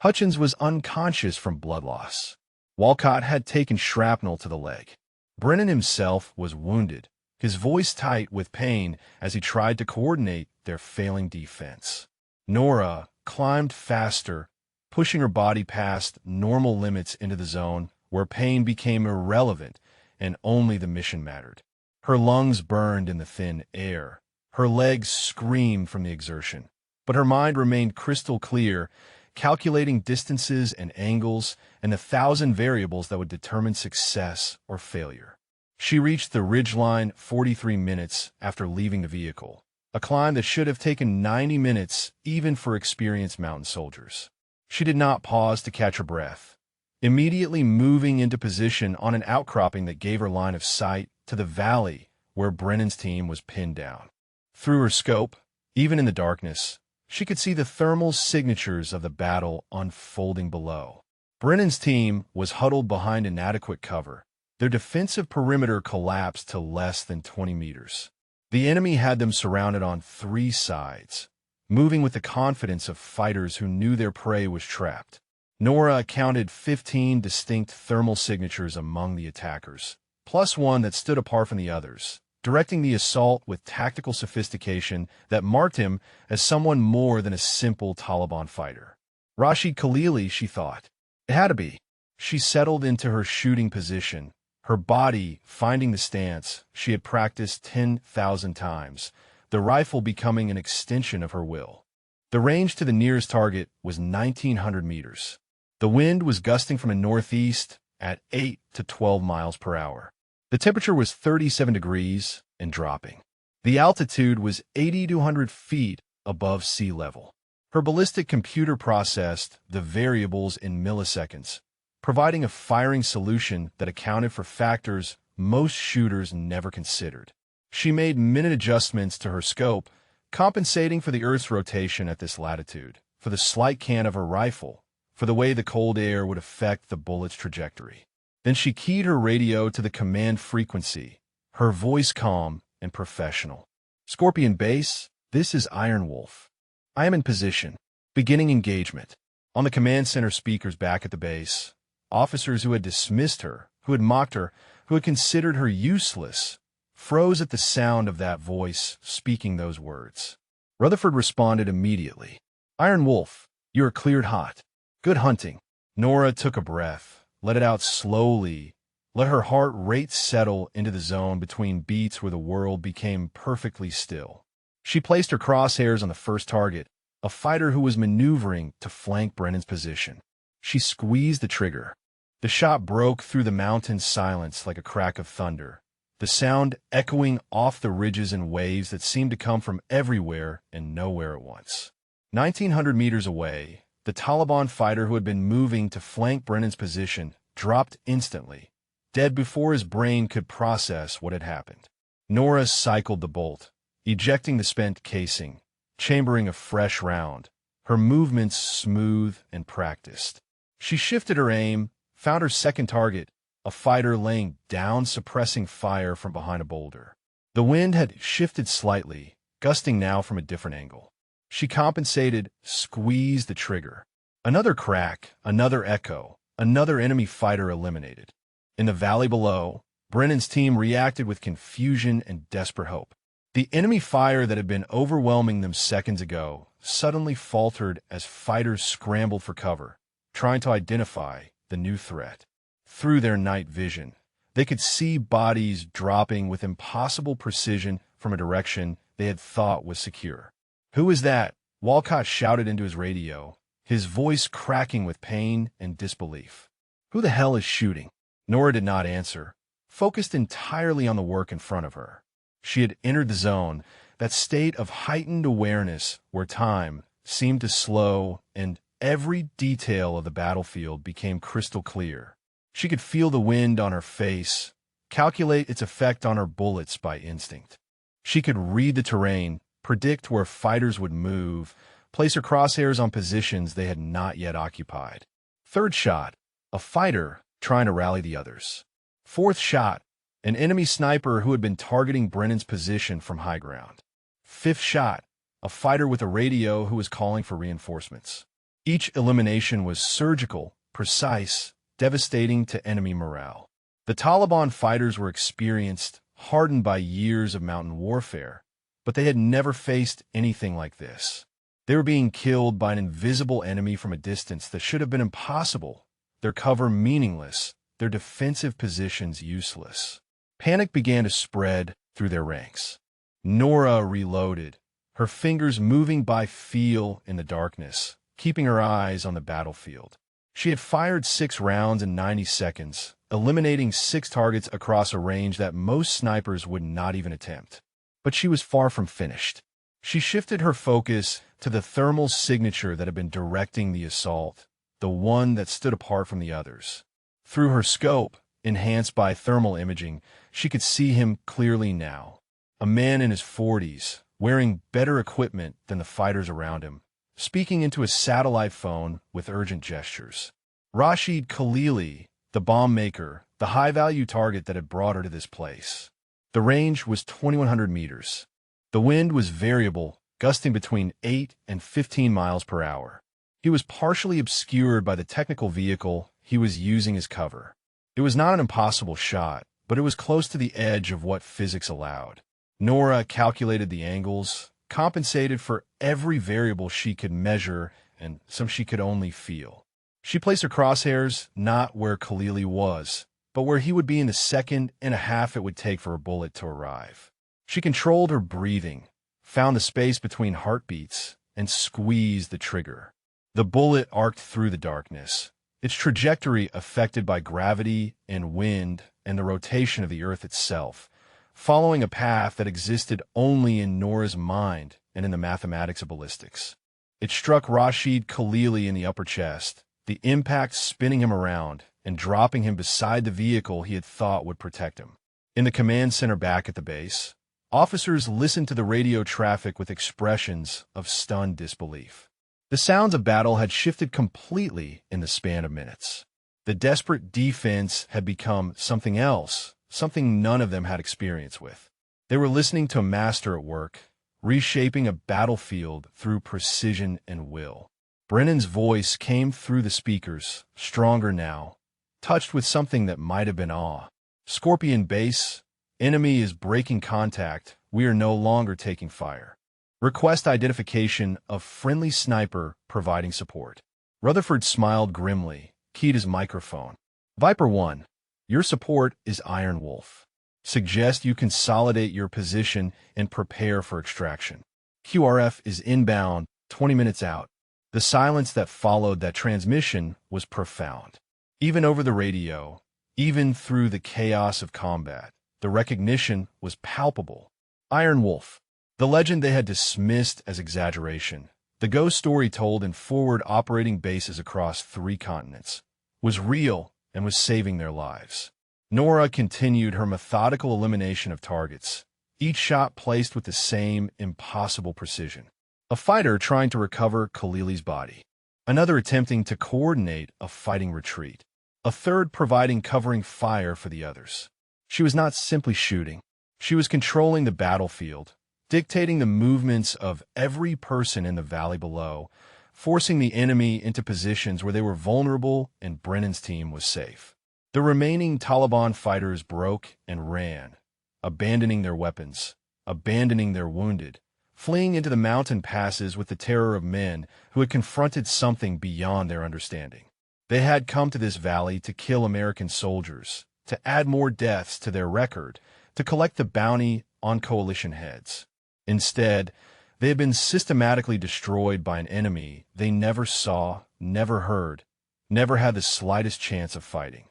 Hutchins was unconscious from blood loss. Walcott had taken shrapnel to the leg. Brennan himself was wounded, his voice tight with pain as he tried to coordinate their failing defense. Nora climbed faster, pushing her body past normal limits into the zone where pain became irrelevant and only the mission mattered. Her lungs burned in the thin air. Her legs screamed from the exertion. But her mind remained crystal clear, calculating distances and angles and the 1,000 variables that would determine success or failure. She reached the ridgeline 43 minutes after leaving the vehicle, a climb that should have taken 90 minutes even for experienced mountain soldiers. She did not pause to catch her breath, immediately moving into position on an outcropping that gave her line of sight to the valley where Brennan's team was pinned down. Through her scope, even in the darkness, she could see the thermal signatures of the battle unfolding below. Brennan's team was huddled behind inadequate cover. Their defensive perimeter collapsed to less than 20 meters. The enemy had them surrounded on 3 sides, moving with the confidence of fighters who knew their prey was trapped. Nora counted 15 distinct thermal signatures among the attackers, plus one that stood apart from the others, directing the assault with tactical sophistication that marked him as someone more than a simple Taliban fighter. Rashid Khalili, she thought. It had to be. She settled into her shooting position, her body finding the stance she had practiced 10,000 times, the rifle becoming an extension of her will. The range to the nearest target was 1,900 meters. The wind was gusting from the northeast at 8 to 12 miles per hour. The temperature was 37 degrees and dropping. The altitude was 80 to 100 feet above sea level. Her ballistic computer processed the variables in milliseconds, providing a firing solution that accounted for factors most shooters never considered. She made minute adjustments to her scope, compensating for the Earth's rotation at this latitude, for the slight cant of her rifle, for the way the cold air would affect the bullet's trajectory. Then she keyed her radio to the command frequency, her voice calm and professional. "Scorpion Base, this is Iron Wolf. I am in position. Beginning engagement." On the command center speakers back at the base, officers who had dismissed her, who had mocked her, who had considered her useless, froze at the sound of that voice speaking those words. Rutherford responded immediately. "Iron Wolf, you are cleared hot. Good hunting." Nora took a breath, let it out slowly, let her heart rate settle into the zone between beats where the world became perfectly still. She placed her crosshairs on the first target, a fighter who was maneuvering to flank Brennan's position. She squeezed the trigger. The shot broke through the mountain's silence like a crack of thunder, the sound echoing off the ridges and waves that seemed to come from everywhere and nowhere at once. 1,900 meters away, the Taliban fighter who had been moving to flank Brennan's position dropped instantly, dead before his brain could process what had happened. Nora cycled the bolt, ejecting the spent casing, chambering a fresh round, her movements smooth and practiced. She shifted her aim, found her second target, a fighter laying down, suppressing fire from behind a boulder. The wind had shifted slightly, gusting now from a different angle. She compensated, squeezed the trigger. Another crack, another echo, another enemy fighter eliminated. In the valley below, Brennan's team reacted with confusion and desperate hope. The enemy fire that had been overwhelming them seconds ago suddenly faltered as fighters scrambled for cover, trying to identify the new threat. Through their night vision, they could see bodies dropping with impossible precision from a direction they had thought was secure. "Who is that?" Walcott shouted into his radio, his voice cracking with pain and disbelief. "Who the hell is shooting?" Nora did not answer, focused entirely on the work in front of her. She had entered the zone, that state of heightened awareness where time seemed to slow and every detail of the battlefield became crystal clear. She could feel the wind on her face, calculate its effect on her bullets by instinct. She could read the terrain, predict where fighters would move, place her crosshairs on positions they had not yet occupied. Third shot, a fighter trying to rally the others. Fourth shot, an enemy sniper who had been targeting Brennan's position from high ground. Fifth shot, a fighter with a radio who was calling for reinforcements. Each elimination was surgical, precise, devastating to enemy morale. The Taliban fighters were experienced, hardened by years of mountain warfare, but they had never faced anything like this. They were being killed by an invisible enemy from a distance that should have been impossible, their cover meaningless, their defensive positions useless. Panic began to spread through their ranks. Nora reloaded, her fingers moving by feel in the darkness, keeping her eyes on the battlefield. She had fired 6 rounds in 90 seconds, eliminating 6 targets across a range that most snipers would not even attempt. But she was far from finished. She shifted her focus to the thermal signature that had been directing the assault, the one that stood apart from the others. Through her scope, enhanced by thermal imaging, she could see him clearly now. A man in his 40s, wearing better equipment than the fighters around him, speaking into a satellite phone with urgent gestures. Rashid Khalili, the bomb maker, the high-value target that had brought her to this place. The range was 2,100 meters. The wind was variable, gusting between 8 and 15 miles per hour. He was partially obscured by the technical vehicle he was using as cover. It was not an impossible shot, but it was close to the edge of what physics allowed. Nora calculated the angles, compensated for every variable she could measure and some she could only feel. She placed her crosshairs not where Khalili was, but where he would be in the second and a half it would take for a bullet to arrive. She controlled her breathing, found the space between heartbeats, and squeezed the trigger. The bullet arced through the darkness, its trajectory affected by gravity and wind and the rotation of the Earth itself, following a path that existed only in Nora's mind and in the mathematics of ballistics. It struck Rashid Khalili in the upper chest, the impact spinning him around and dropping him beside the vehicle he had thought would protect him. In the command center back at the base, officers listened to the radio traffic with expressions of stunned disbelief. The sounds of battle had shifted completely in the span of minutes. The desperate defense had become something else, something none of them had experience with. They were listening to a master at work, reshaping a battlefield through precision and will. Brennan's voice came through the speakers, stronger now, touched with something that might have been awe. "Scorpion base, enemy is breaking contact. We are no longer taking fire. Request identification of friendly sniper providing support." Rutherford smiled grimly, keyed his microphone. Viper 1, your support is Iron Wolf. Suggest you consolidate your position and prepare for extraction. QRF is inbound, 20 minutes out. The silence that followed that transmission was profound. Even over the radio, even through the chaos of combat, the recognition was palpable. Iron Wolf, the legend they had dismissed as exaggeration, the ghost story told in forward operating bases across 3 continents, was real and was saving their lives. Nora continued her methodical elimination of targets, each shot placed with the same impossible precision. A fighter trying to recover Khalili's body, another attempting to coordinate a fighting retreat, a third providing covering fire for the others. She was not simply shooting. She was controlling the battlefield, dictating the movements of every person in the valley below, forcing the enemy into positions where they were vulnerable and Brennan's team was safe. The remaining Taliban fighters broke and ran, abandoning their weapons, abandoning their wounded, fleeing into the mountain passes with the terror of men who had confronted something beyond their understanding. They had come to this valley to kill American soldiers, to add more deaths to their record, to collect the bounty on coalition heads. Instead, they had been systematically destroyed by an enemy they never saw, never heard, never had the slightest chance of fighting.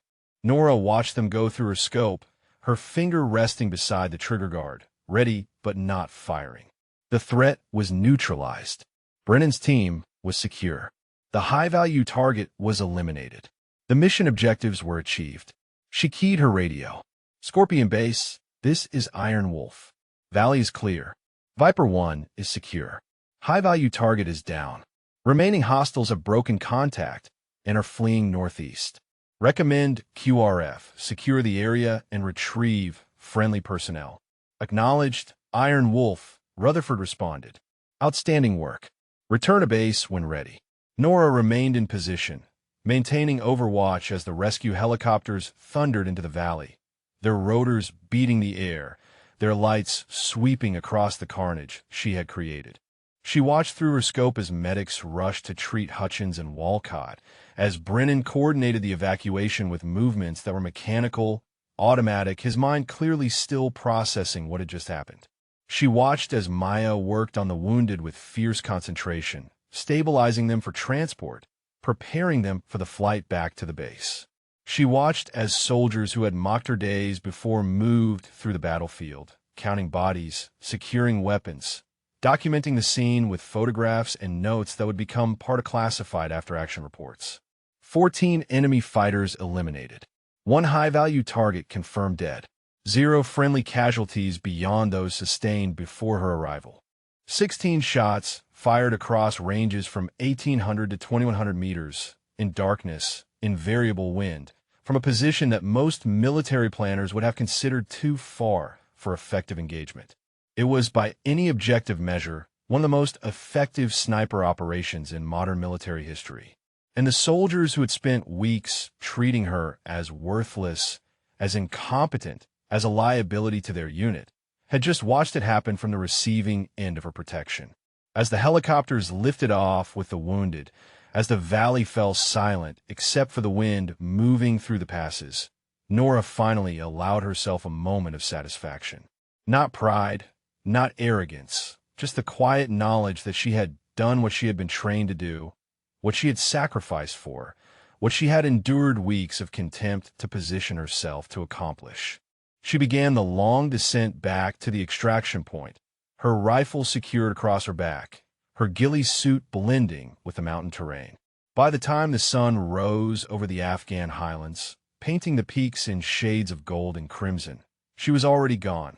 Nora watched them go through her scope, her finger resting beside the trigger guard, ready but not firing. The threat was neutralized. Brennan's team was secure. The high-value target was eliminated. The mission objectives were achieved. She keyed her radio. Scorpion Base, this is Iron Wolf. Valley is clear. Viper 1 is secure. High-value target is down. Remaining hostiles have broken contact and are fleeing northeast. Recommend QRF, secure the area and retrieve friendly personnel. Acknowledged, Iron Wolf, Rutherford responded. Outstanding work. Return to base when ready. Nora remained in position, maintaining overwatch as the rescue helicopters thundered into the valley, their rotors beating the air, their lights sweeping across the carnage she had created. She watched through her scope as medics rushed to treat Hutchins and Walcott, as Brennan coordinated the evacuation with movements that were mechanical, automatic, his mind clearly still processing what had just happened. She watched as Maya worked on the wounded with fierce concentration, stabilizing them for transport, preparing them for the flight back to the base. She watched as soldiers who had mocked her days before moved through the battlefield, counting bodies, securing weapons, documenting the scene with photographs and notes that would become part of classified after-action reports. 14 enemy fighters eliminated. 1 high-value target confirmed dead. 0 friendly casualties beyond those sustained before her arrival. 16 shots fired across ranges from 1,800 to 2,100 meters, in darkness, in variable wind, from a position that most military planners would have considered too far for effective engagement. It was, by any objective measure, one of the most effective sniper operations in modern military history. And the soldiers who had spent weeks treating her as worthless, as incompetent, as a liability to their unit, had just watched it happen from the receiving end of her protection. As the helicopters lifted off with the wounded, as the valley fell silent except for the wind moving through the passes, Nora finally allowed herself a moment of satisfaction. Not pride, not arrogance, just the quiet knowledge that she had done what she had been trained to do, what she had sacrificed for, what she had endured weeks of contempt to position herself to accomplish. She began the long descent back to the extraction point, her rifle secured across her back, her ghillie suit blending with the mountain terrain. By the time the sun rose over the Afghan highlands, painting the peaks in shades of gold and crimson, she was already gone,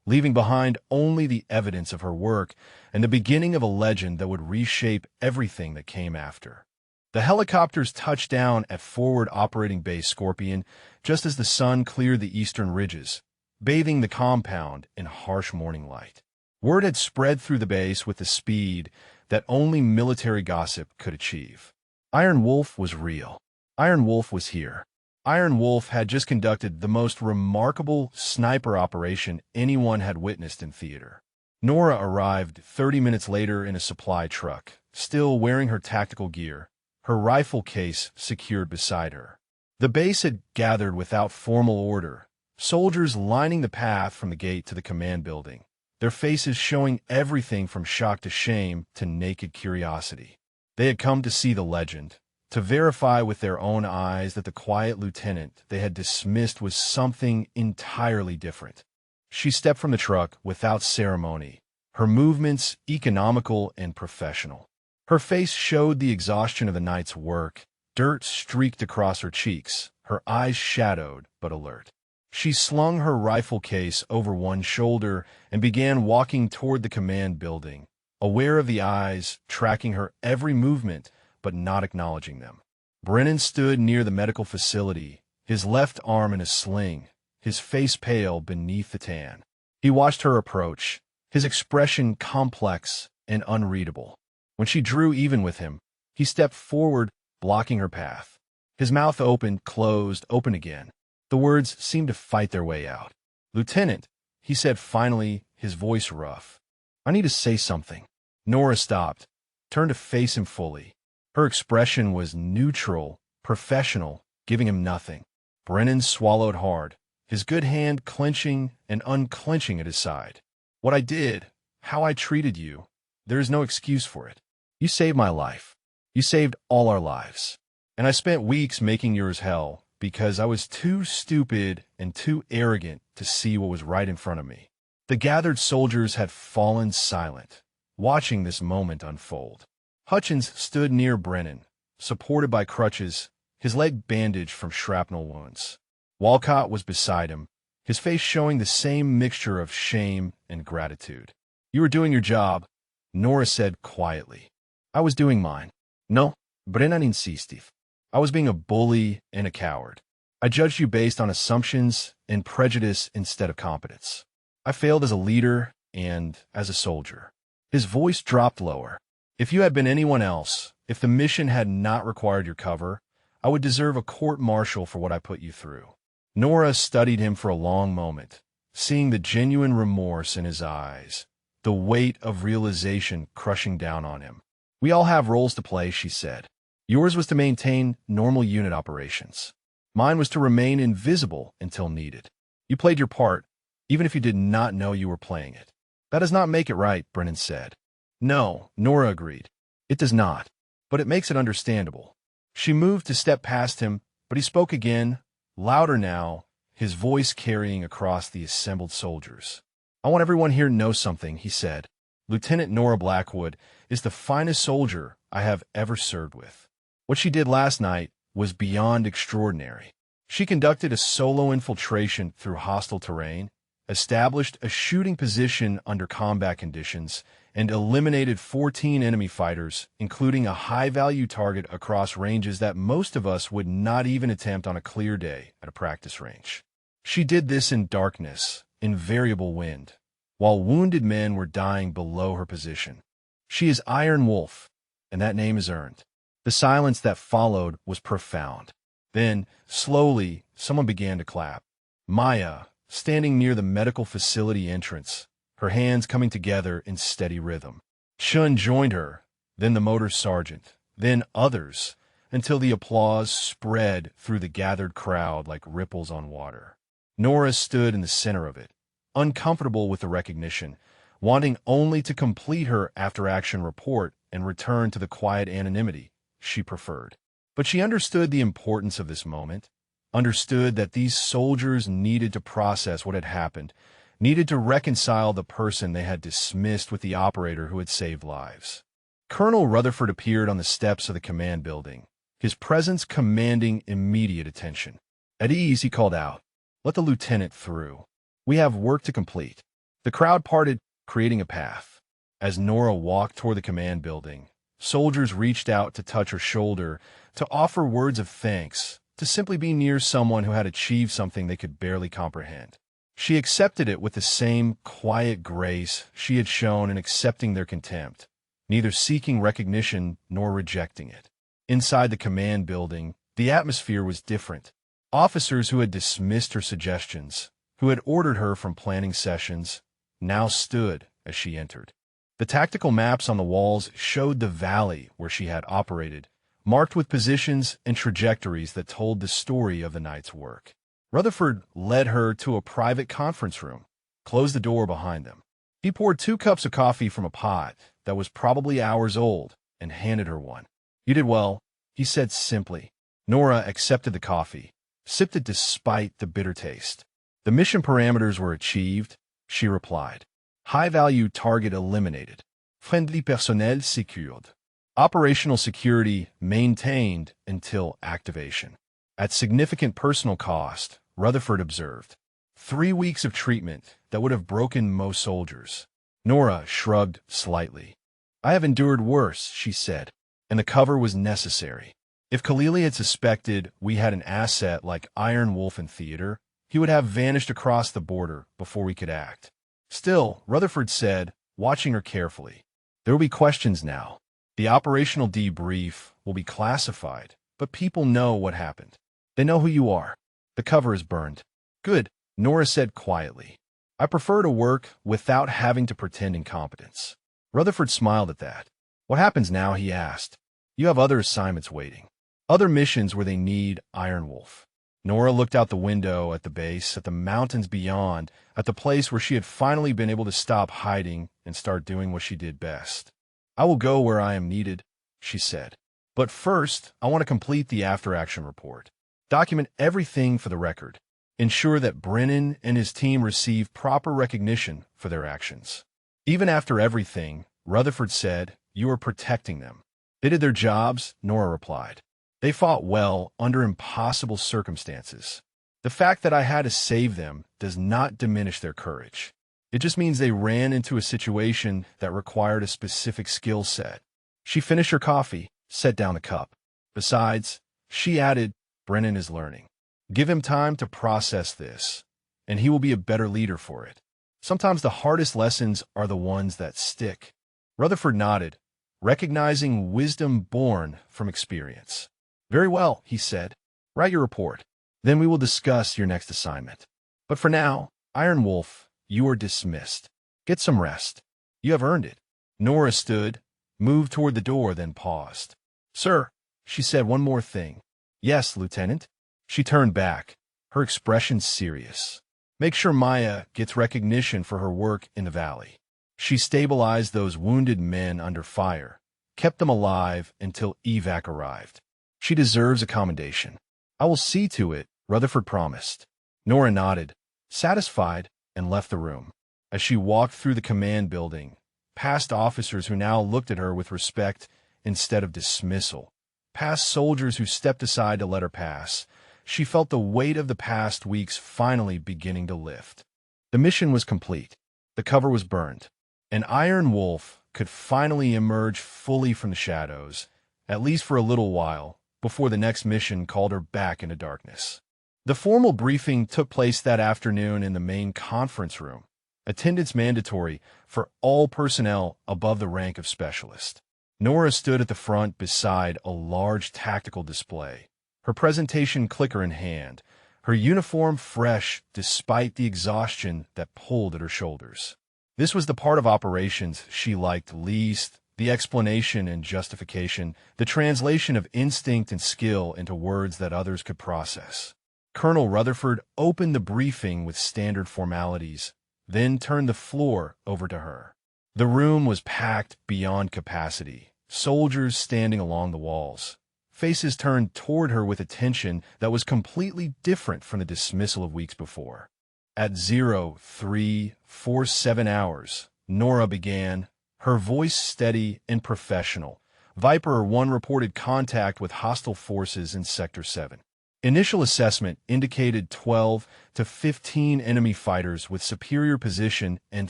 leaving behind only the evidence of her work and the beginning of a legend that would reshape everything that came after. The helicopters touched down at Forward Operating Base Scorpion just as the sun cleared the eastern ridges, bathing the compound in harsh morning light. Word had spread through the base with the speed that only military gossip could achieve. Iron Wolf was real. Iron Wolf was here. Iron Wolf had just conducted the most remarkable sniper operation anyone had witnessed in theater. Nora arrived 30 minutes later in a supply truck, still wearing her tactical gear, her rifle case secured beside her. The base had gathered without formal order, soldiers lining the path from the gate to the command building, their faces showing everything from shock to shame to naked curiosity. They had come to see the legend, to verify with their own eyes that the quiet lieutenant they had dismissed was something entirely different. She stepped from the truck without ceremony, her movements economical and professional. Her face showed the exhaustion of the night's work. Dirt streaked across her cheeks, her eyes shadowed but alert. She slung her rifle case over one shoulder and began walking toward the command building, aware of the eyes tracking her every movement but not acknowledging them. Brennan stood near the medical facility, his left arm in a sling, his face pale beneath the tan. He watched her approach, his expression complex and unreadable. When she drew even with him, he stepped forward, blocking her path. His mouth opened, closed, opened again. The words seemed to fight their way out. "Lieutenant," he said finally, his voice rough. "I need to say something." Nora stopped, turned to face him fully. Her expression was neutral, professional, giving him nothing. Brennan swallowed hard, his good hand clenching and unclenching at his side. "What I did, how I treated you, there is no excuse for it. You saved my life. You saved all our lives. And I spent weeks making yours hell because I was too stupid and too arrogant to see what was right in front of me." The gathered soldiers had fallen silent, watching this moment unfold. Hutchins stood near Brennan, supported by crutches, his leg bandaged from shrapnel wounds. Walcott was beside him, his face showing the same mixture of shame and gratitude. "You were doing your job," Nora said quietly. "I was doing mine." "No, Brennan insisted. I was being a bully and a coward. I judged you based on assumptions and prejudice instead of competence. I failed as a leader and as a soldier." His voice dropped lower. "If you had been anyone else, if the mission had not required your cover, I would deserve a court-martial for what I put you through." Nora studied him for a long moment, seeing the genuine remorse in his eyes, the weight of realization crushing down on him. "We all have roles to play," she said. "Yours was to maintain normal unit operations. Mine was to remain invisible until needed. You played your part, even if you did not know you were playing it." "That does not make it right," Brennan said. "No," Nora agreed. "It does not, but it makes it understandable." She moved to step past him, but he spoke again, louder now, his voice carrying across the assembled soldiers. "I want everyone here to know something," he said. "Lieutenant Nora Blackwood is the finest soldier I have ever served with. What she did last night was beyond extraordinary. She conducted a solo infiltration through hostile terrain, established a shooting position under combat conditions, and eliminated 14 enemy fighters, including a high-value target across ranges that most of us would not even attempt on a clear day at a practice range. She did this in darkness, in variable wind, while wounded men were dying below her position. She is Iron Wolf, and that name is earned." The silence that followed was profound. Then, slowly, someone began to clap. Maya, standing near the medical facility entrance, her hands coming together in steady rhythm. Chun joined her, then the motor sergeant, then others, until the applause spread through the gathered crowd like ripples on water. Nora stood in the center of it, uncomfortable with the recognition, wanting only to complete her after-action report and return to the quiet anonymity she preferred. But she understood the importance of this moment, understood that these soldiers needed to process what had happened, needed to reconcile the person they had dismissed with the operator who had saved lives. Colonel Rutherford appeared on the steps of the command building, his presence commanding immediate attention. At ease, he called out, "Let the lieutenant through. We have work to complete." The crowd parted, creating a path. As Nora walked toward the command building, soldiers reached out to touch her shoulder, to offer words of thanks, to simply be near someone who had achieved something they could barely comprehend. She accepted it with the same quiet grace she had shown in accepting their contempt, neither seeking recognition nor rejecting it. Inside the command building, the atmosphere was different. Officers who had dismissed her suggestions, who had ordered her from planning sessions, now stood as she entered. The tactical maps on the walls showed the valley where she had operated, marked with positions and trajectories that told the story of the night's work. Rutherford led her to a private conference room, closed the door behind them. He poured 2 cups of coffee from a pot that was probably hours old and handed her one. "You did well," he said simply. Nora accepted the coffee, sipped it despite the bitter taste. "The mission parameters were achieved," she replied. "High-value target eliminated. Friendly personnel secured. Operational security maintained until activation." At significant personal cost, Rutherford observed. 3 weeks of treatment that would have broken most soldiers. Nora shrugged slightly. "I have endured worse," she said, "and the cover was necessary. If Khalili had suspected we had an asset like Iron Wolf in theater, he would have vanished across the border before we could act." Still, Rutherford said, watching her carefully, "There will be questions now. The operational debrief will be classified, but people know what happened. They know who you are. The cover is burned." "Good," Nora said quietly. "I prefer to work without having to pretend incompetence." Rutherford smiled at that. "What happens now?" he asked. "You have other assignments waiting. Other missions where they need Iron Wolf." Nora looked out the window at the base, at the mountains beyond, at the place where she had finally been able to stop hiding and start doing what she did best. "I will go where I am needed," she said. "But first, I want to complete the after-action report. Document everything for the record. Ensure that Brennan and his team receive proper recognition for their actions." "Even after everything," Rutherford said, "you are protecting them." "They did their jobs," Nora replied. "They fought well under impossible circumstances. The fact that I had to save them does not diminish their courage. It just means they ran into a situation that required a specific skill set." She finished her coffee, set down the cup. "Besides," she added, "Brennan is learning. Give him time to process this, and he will be a better leader for it. Sometimes the hardest lessons are the ones that stick." Rutherford nodded, recognizing wisdom born from experience. "Very well," he said. "Write your report. Then we will discuss your next assignment. But for now, Iron Wolf, you are dismissed. Get some rest. You have earned it." Nora stood, moved toward the door, then paused. "Sir," she said, "one more thing." "Yes, Lieutenant." She turned back, her expression serious. "Make sure Maya gets recognition for her work in the valley. She stabilized those wounded men under fire, kept them alive until evac arrived. She deserves a commendation." "I will see to it," Rutherford promised. Nora nodded, satisfied, and left the room. As she walked through the command building, past officers who now looked at her with respect instead of dismissal, past soldiers who stepped aside to let her pass, she felt the weight of the past weeks finally beginning to lift. The mission was complete. The cover was burned. And Iron Wolf could finally emerge fully from the shadows, at least for a little while, before the next mission called her back into darkness. The formal briefing took place that afternoon in the main conference room, attendance mandatory for all personnel above the rank of specialist. Nora stood at the front beside a large tactical display, her presentation clicker in hand, her uniform fresh despite the exhaustion that pulled at her shoulders. This was the part of operations she liked least, the explanation and justification, the translation of instinct and skill into words that others could process. Colonel Rutherford opened the briefing with standard formalities, then turned the floor over to her. The room was packed beyond capacity, soldiers standing along the walls, faces turned toward her with attention that was completely different from the dismissal of weeks before. At 0347 hours, Nora began, her voice steady and professional. Viper 1 reported contact with hostile forces in Sector 7. Initial assessment indicated 12 to 15 enemy fighters with superior position and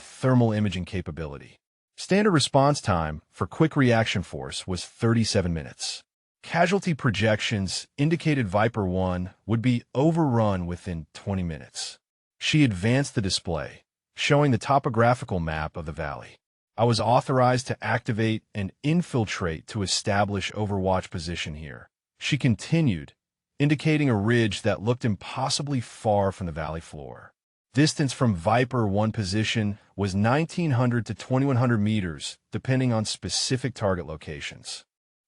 thermal imaging capability. Standard response time for Quick Reaction Force was 37 minutes. Casualty projections indicated Viper 1 would be overrun within 20 minutes. She advanced the display, showing the topographical map of the valley. "I was authorized to activate and infiltrate to establish Overwatch position here," she continued, indicating a ridge that looked impossibly far from the valley floor. Distance from Viper 1 position was 1,900 to 2,100 meters, depending on specific target locations.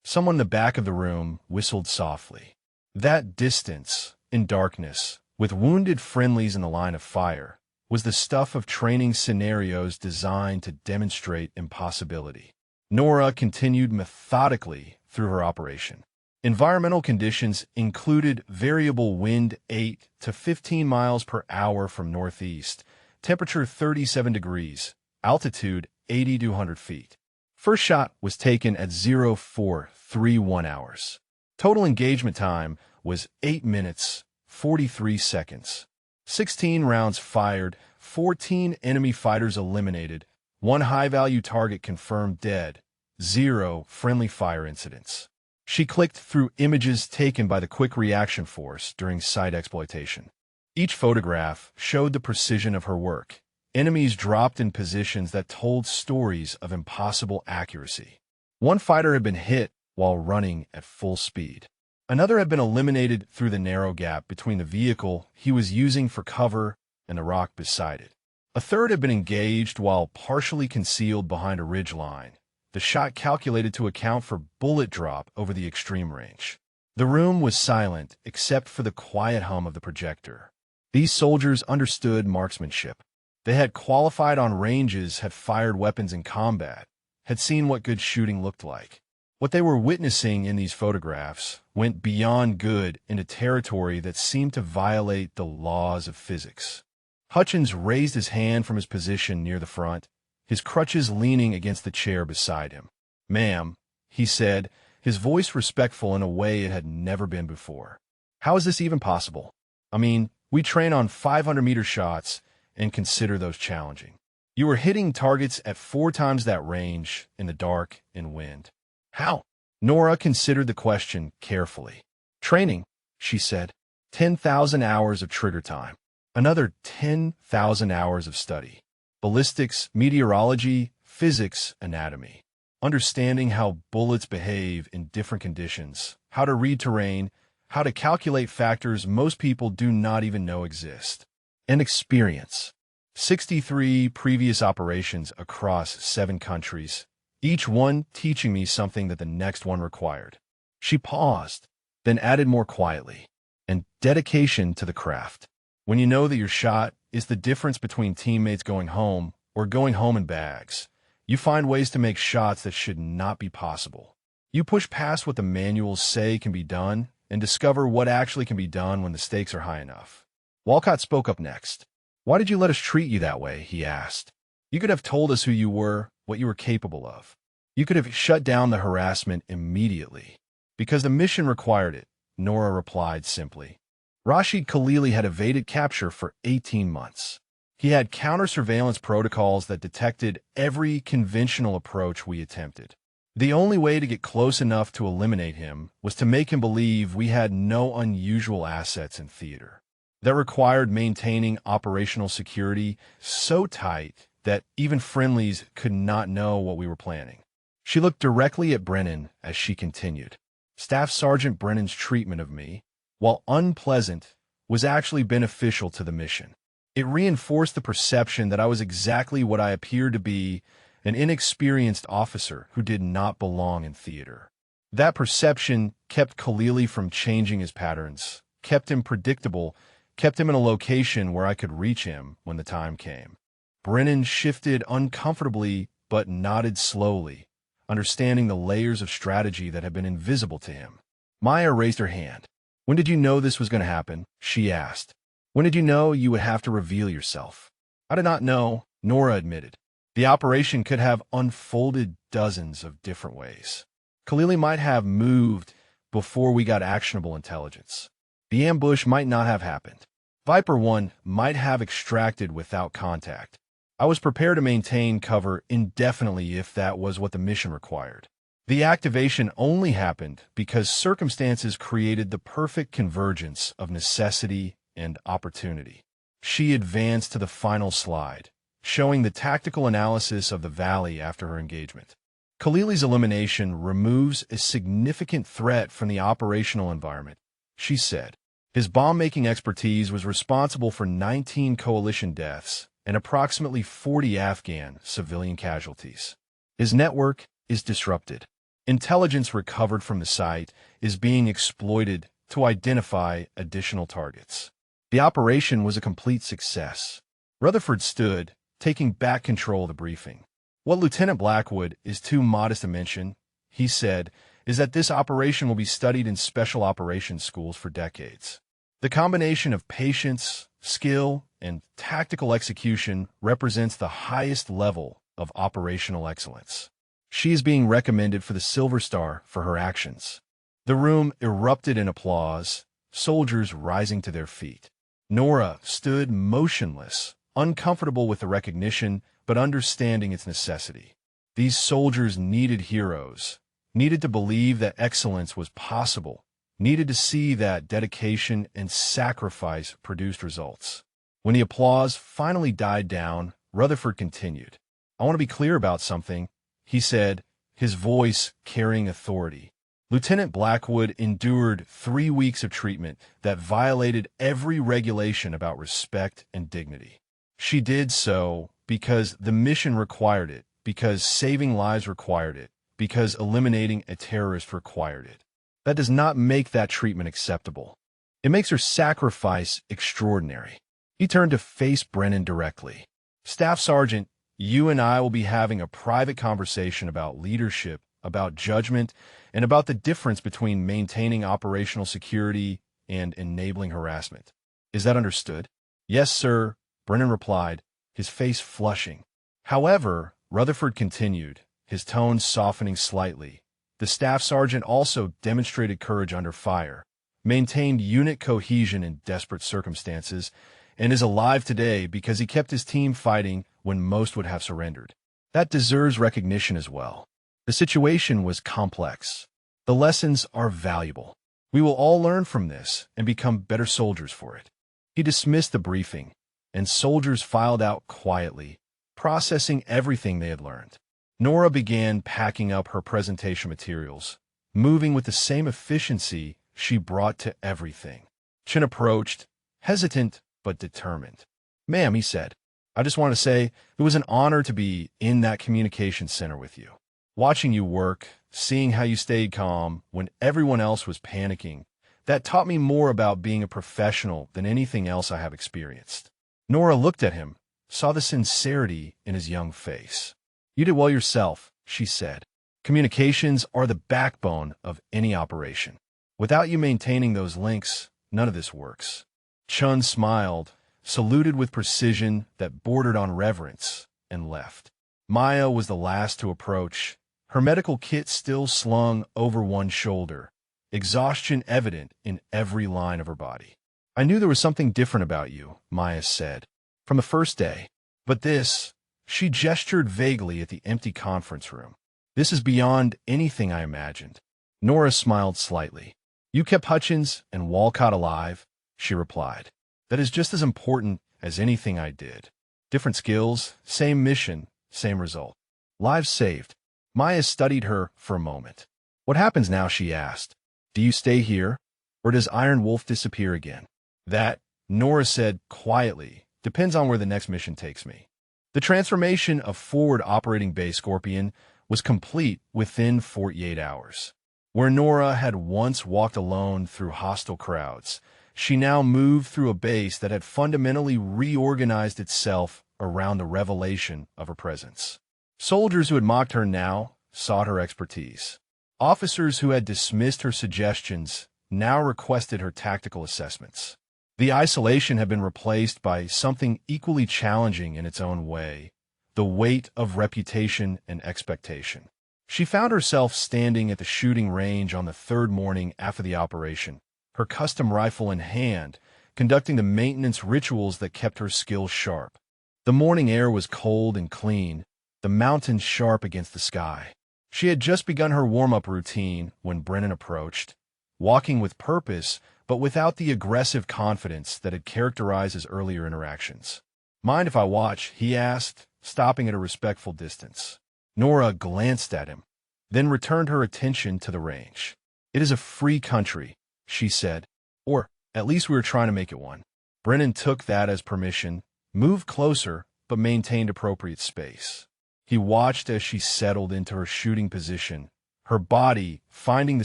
Someone in the back of the room whistled softly. That distance, in darkness, with wounded friendlies in the line of fire, was the stuff of training scenarios designed to demonstrate impossibility. Nora continued methodically through her operation. Environmental conditions included variable wind 8 to 15 miles per hour from northeast, temperature 37 degrees, altitude 80 to 100 feet. First shot was taken at 0431 hours. Total engagement time was 8 minutes, 43 seconds. 16 rounds fired, 14 enemy fighters eliminated, 1 high-value target confirmed dead, 0 friendly fire incidents. She clicked through images taken by the Quick Reaction Force during site exploitation. Each photograph showed the precision of her work. Enemies dropped in positions that told stories of impossible accuracy. One fighter had been hit while running at full speed. Another had been eliminated through the narrow gap between the vehicle he was using for cover and the rock beside it. A third had been engaged while partially concealed behind a ridgeline, the shot calculated to account for bullet drop over the extreme range. The room was silent except for the quiet hum of the projector. These soldiers understood marksmanship. They had qualified on ranges, had fired weapons in combat, had seen what good shooting looked like. What they were witnessing in these photographs went beyond good into territory that seemed to violate the laws of physics. Hutchins raised his hand from his position near the front, his crutches leaning against the chair beside him. "Ma'am," he said, his voice respectful in a way it had never been before. "How is this even possible? I mean, we train on 500-meter shots and consider those challenging. You were hitting targets at 4 times that range in the dark and wind. How?" Nora considered the question carefully. "Training," she said. 10,000 hours of trigger time. Another 10,000 hours of study. Ballistics, meteorology, physics, anatomy. Understanding how bullets behave in different conditions, how to read terrain, how to calculate factors most people do not even know exist. And experience. 63 previous operations across 7 countries, each one teaching me something that the next one required. She paused, then added more quietly, and dedication to the craft. When you know that your shot is the difference between teammates going home or going home in bags, you find ways to make shots that should not be possible. You push past what the manuals say can be done and discover what actually can be done when the stakes are high enough. Walcott spoke up next. "Why did you let us treat you that way?" he asked. "You could have told us who you were, what you were capable of. You could have shut down the harassment immediately." "Because the mission required it," Nora replied simply. Rashid Khalili had evaded capture for 18 months. He had counter-surveillance protocols that detected every conventional approach we attempted. The only way to get close enough to eliminate him was to make him believe we had no unusual assets in theater. That required maintaining operational security so tight that even friendlies could not know what we were planning. She looked directly at Brennan as she continued. Staff Sergeant Brennan's treatment of me, while unpleasant, was actually beneficial to the mission. It reinforced the perception that I was exactly what I appeared to be, an inexperienced officer who did not belong in theater. That perception kept Khalili from changing his patterns, kept him predictable, kept him in a location where I could reach him when the time came. Brennan shifted uncomfortably but nodded slowly, understanding the layers of strategy that had been invisible to him. Maya raised her hand. "When did you know this was going to happen?" she asked. "When did you know you would have to reveal yourself?" "I did not know," Nora admitted. "The operation could have unfolded dozens of different ways. Khalili might have moved before we got actionable intelligence. The ambush might not have happened. Viper 1 might have extracted without contact. I was prepared to maintain cover indefinitely if that was what the mission required. The activation only happened because circumstances created the perfect convergence of necessity and opportunity." She advanced to the final slide, showing the tactical analysis of the valley after her engagement. "Khalili's elimination removes a significant threat from the operational environment," she said. "His bomb-making expertise was responsible for 19 coalition deaths and approximately 40 Afghan civilian casualties. His network is disrupted. Intelligence recovered from the site is being exploited to identify additional targets. The operation was a complete success. Rutherford stood, taking back control of the briefing. What Lieutenant Blackwood is too modest to mention, he said, is that this operation will be studied in special operations schools for decades. The combination of patience, skill, and tactical execution represents the highest level of operational excellence. She is being recommended for the Silver Star for her actions. The room erupted in applause, soldiers rising to their feet. Nora stood motionless, uncomfortable with the recognition, but understanding its necessity. These soldiers needed heroes, needed to believe that excellence was possible, needed to see that dedication and sacrifice produced results. When the applause finally died down, Rutherford continued. "I want to be clear about something," he said, his voice carrying authority. Lieutenant Blackwood endured 3 weeks of treatment that violated every regulation about respect and dignity. She did so because the mission required it, because saving lives required it, because eliminating a terrorist required it. That does not make that treatment acceptable. It makes her sacrifice extraordinary. He turned to face Brennan directly. "Staff Sergeant, you and I will be having a private conversation about leadership, about judgment, and about the difference between maintaining operational security and enabling harassment. Is that understood?" "Yes, sir," Brennan replied, his face flushing. However, Rutherford continued, his tone softening slightly. The staff sergeant also demonstrated courage under fire, maintained unit cohesion in desperate circumstances, and is alive today because he kept his team fighting when most would have surrendered. That deserves recognition as well. The situation was complex. The lessons are valuable. We will all learn from this and become better soldiers for it. He dismissed the briefing, and soldiers filed out quietly, processing everything they had learned. Nora began packing up her presentation materials, moving with the same efficiency she brought to everything. Chin approached, hesitant but determined. "Ma'am," he said, "I just want to say it was an honor to be in that communications center with you. Watching you work, seeing how you stayed calm when everyone else was panicking, that taught me more about being a professional than anything else I have experienced." Nora looked at him, saw the sincerity in his young face. "You did well yourself," she said. "Communications are the backbone of any operation. Without you maintaining those links, none of this works." Chun smiled, saluted with precision that bordered on reverence, and left. Maya was the last to approach, her medical kit still slung over one shoulder, exhaustion evident in every line of her body. "I knew there was something different about you," Maya said, "from the first day. But this," she gestured vaguely at the empty conference room, "this is beyond anything I imagined." Nora smiled slightly. "You kept Hutchins and Walcott alive," she replied. "That is just as important as anything I did. Different skills, same mission, same result. Lives saved." Maya studied her for a moment. "What happens now?" she asked. "Do you stay here, or does Iron Wolf disappear again?" "That," Nora said quietly, "depends on where the next mission takes me." The transformation of Forward Operating Base Scorpion was complete within 48 hours. Where Nora had once walked alone through hostile crowds, she now moved through a base that had fundamentally reorganized itself around the revelation of her presence. Soldiers who had mocked her now sought her expertise. Officers who had dismissed her suggestions now requested her tactical assessments. The isolation had been replaced by something equally challenging in its own way, the weight of reputation and expectation. She found herself standing at the shooting range on the third morning after the operation, her custom rifle in hand, conducting the maintenance rituals that kept her skills sharp. The morning air was cold and clean, the mountains sharp against the sky. She had just begun her warm-up routine when Brennan approached, walking with purpose, but without the aggressive confidence that had characterized his earlier interactions. "Mind if I watch?" he asked, stopping at a respectful distance. Nora glanced at him, then returned her attention to the range. "It is a free country," she said, "or at least we are trying to make it one." Brennan took that as permission, moved closer, but maintained appropriate space. He watched as she settled into her shooting position, her body finding the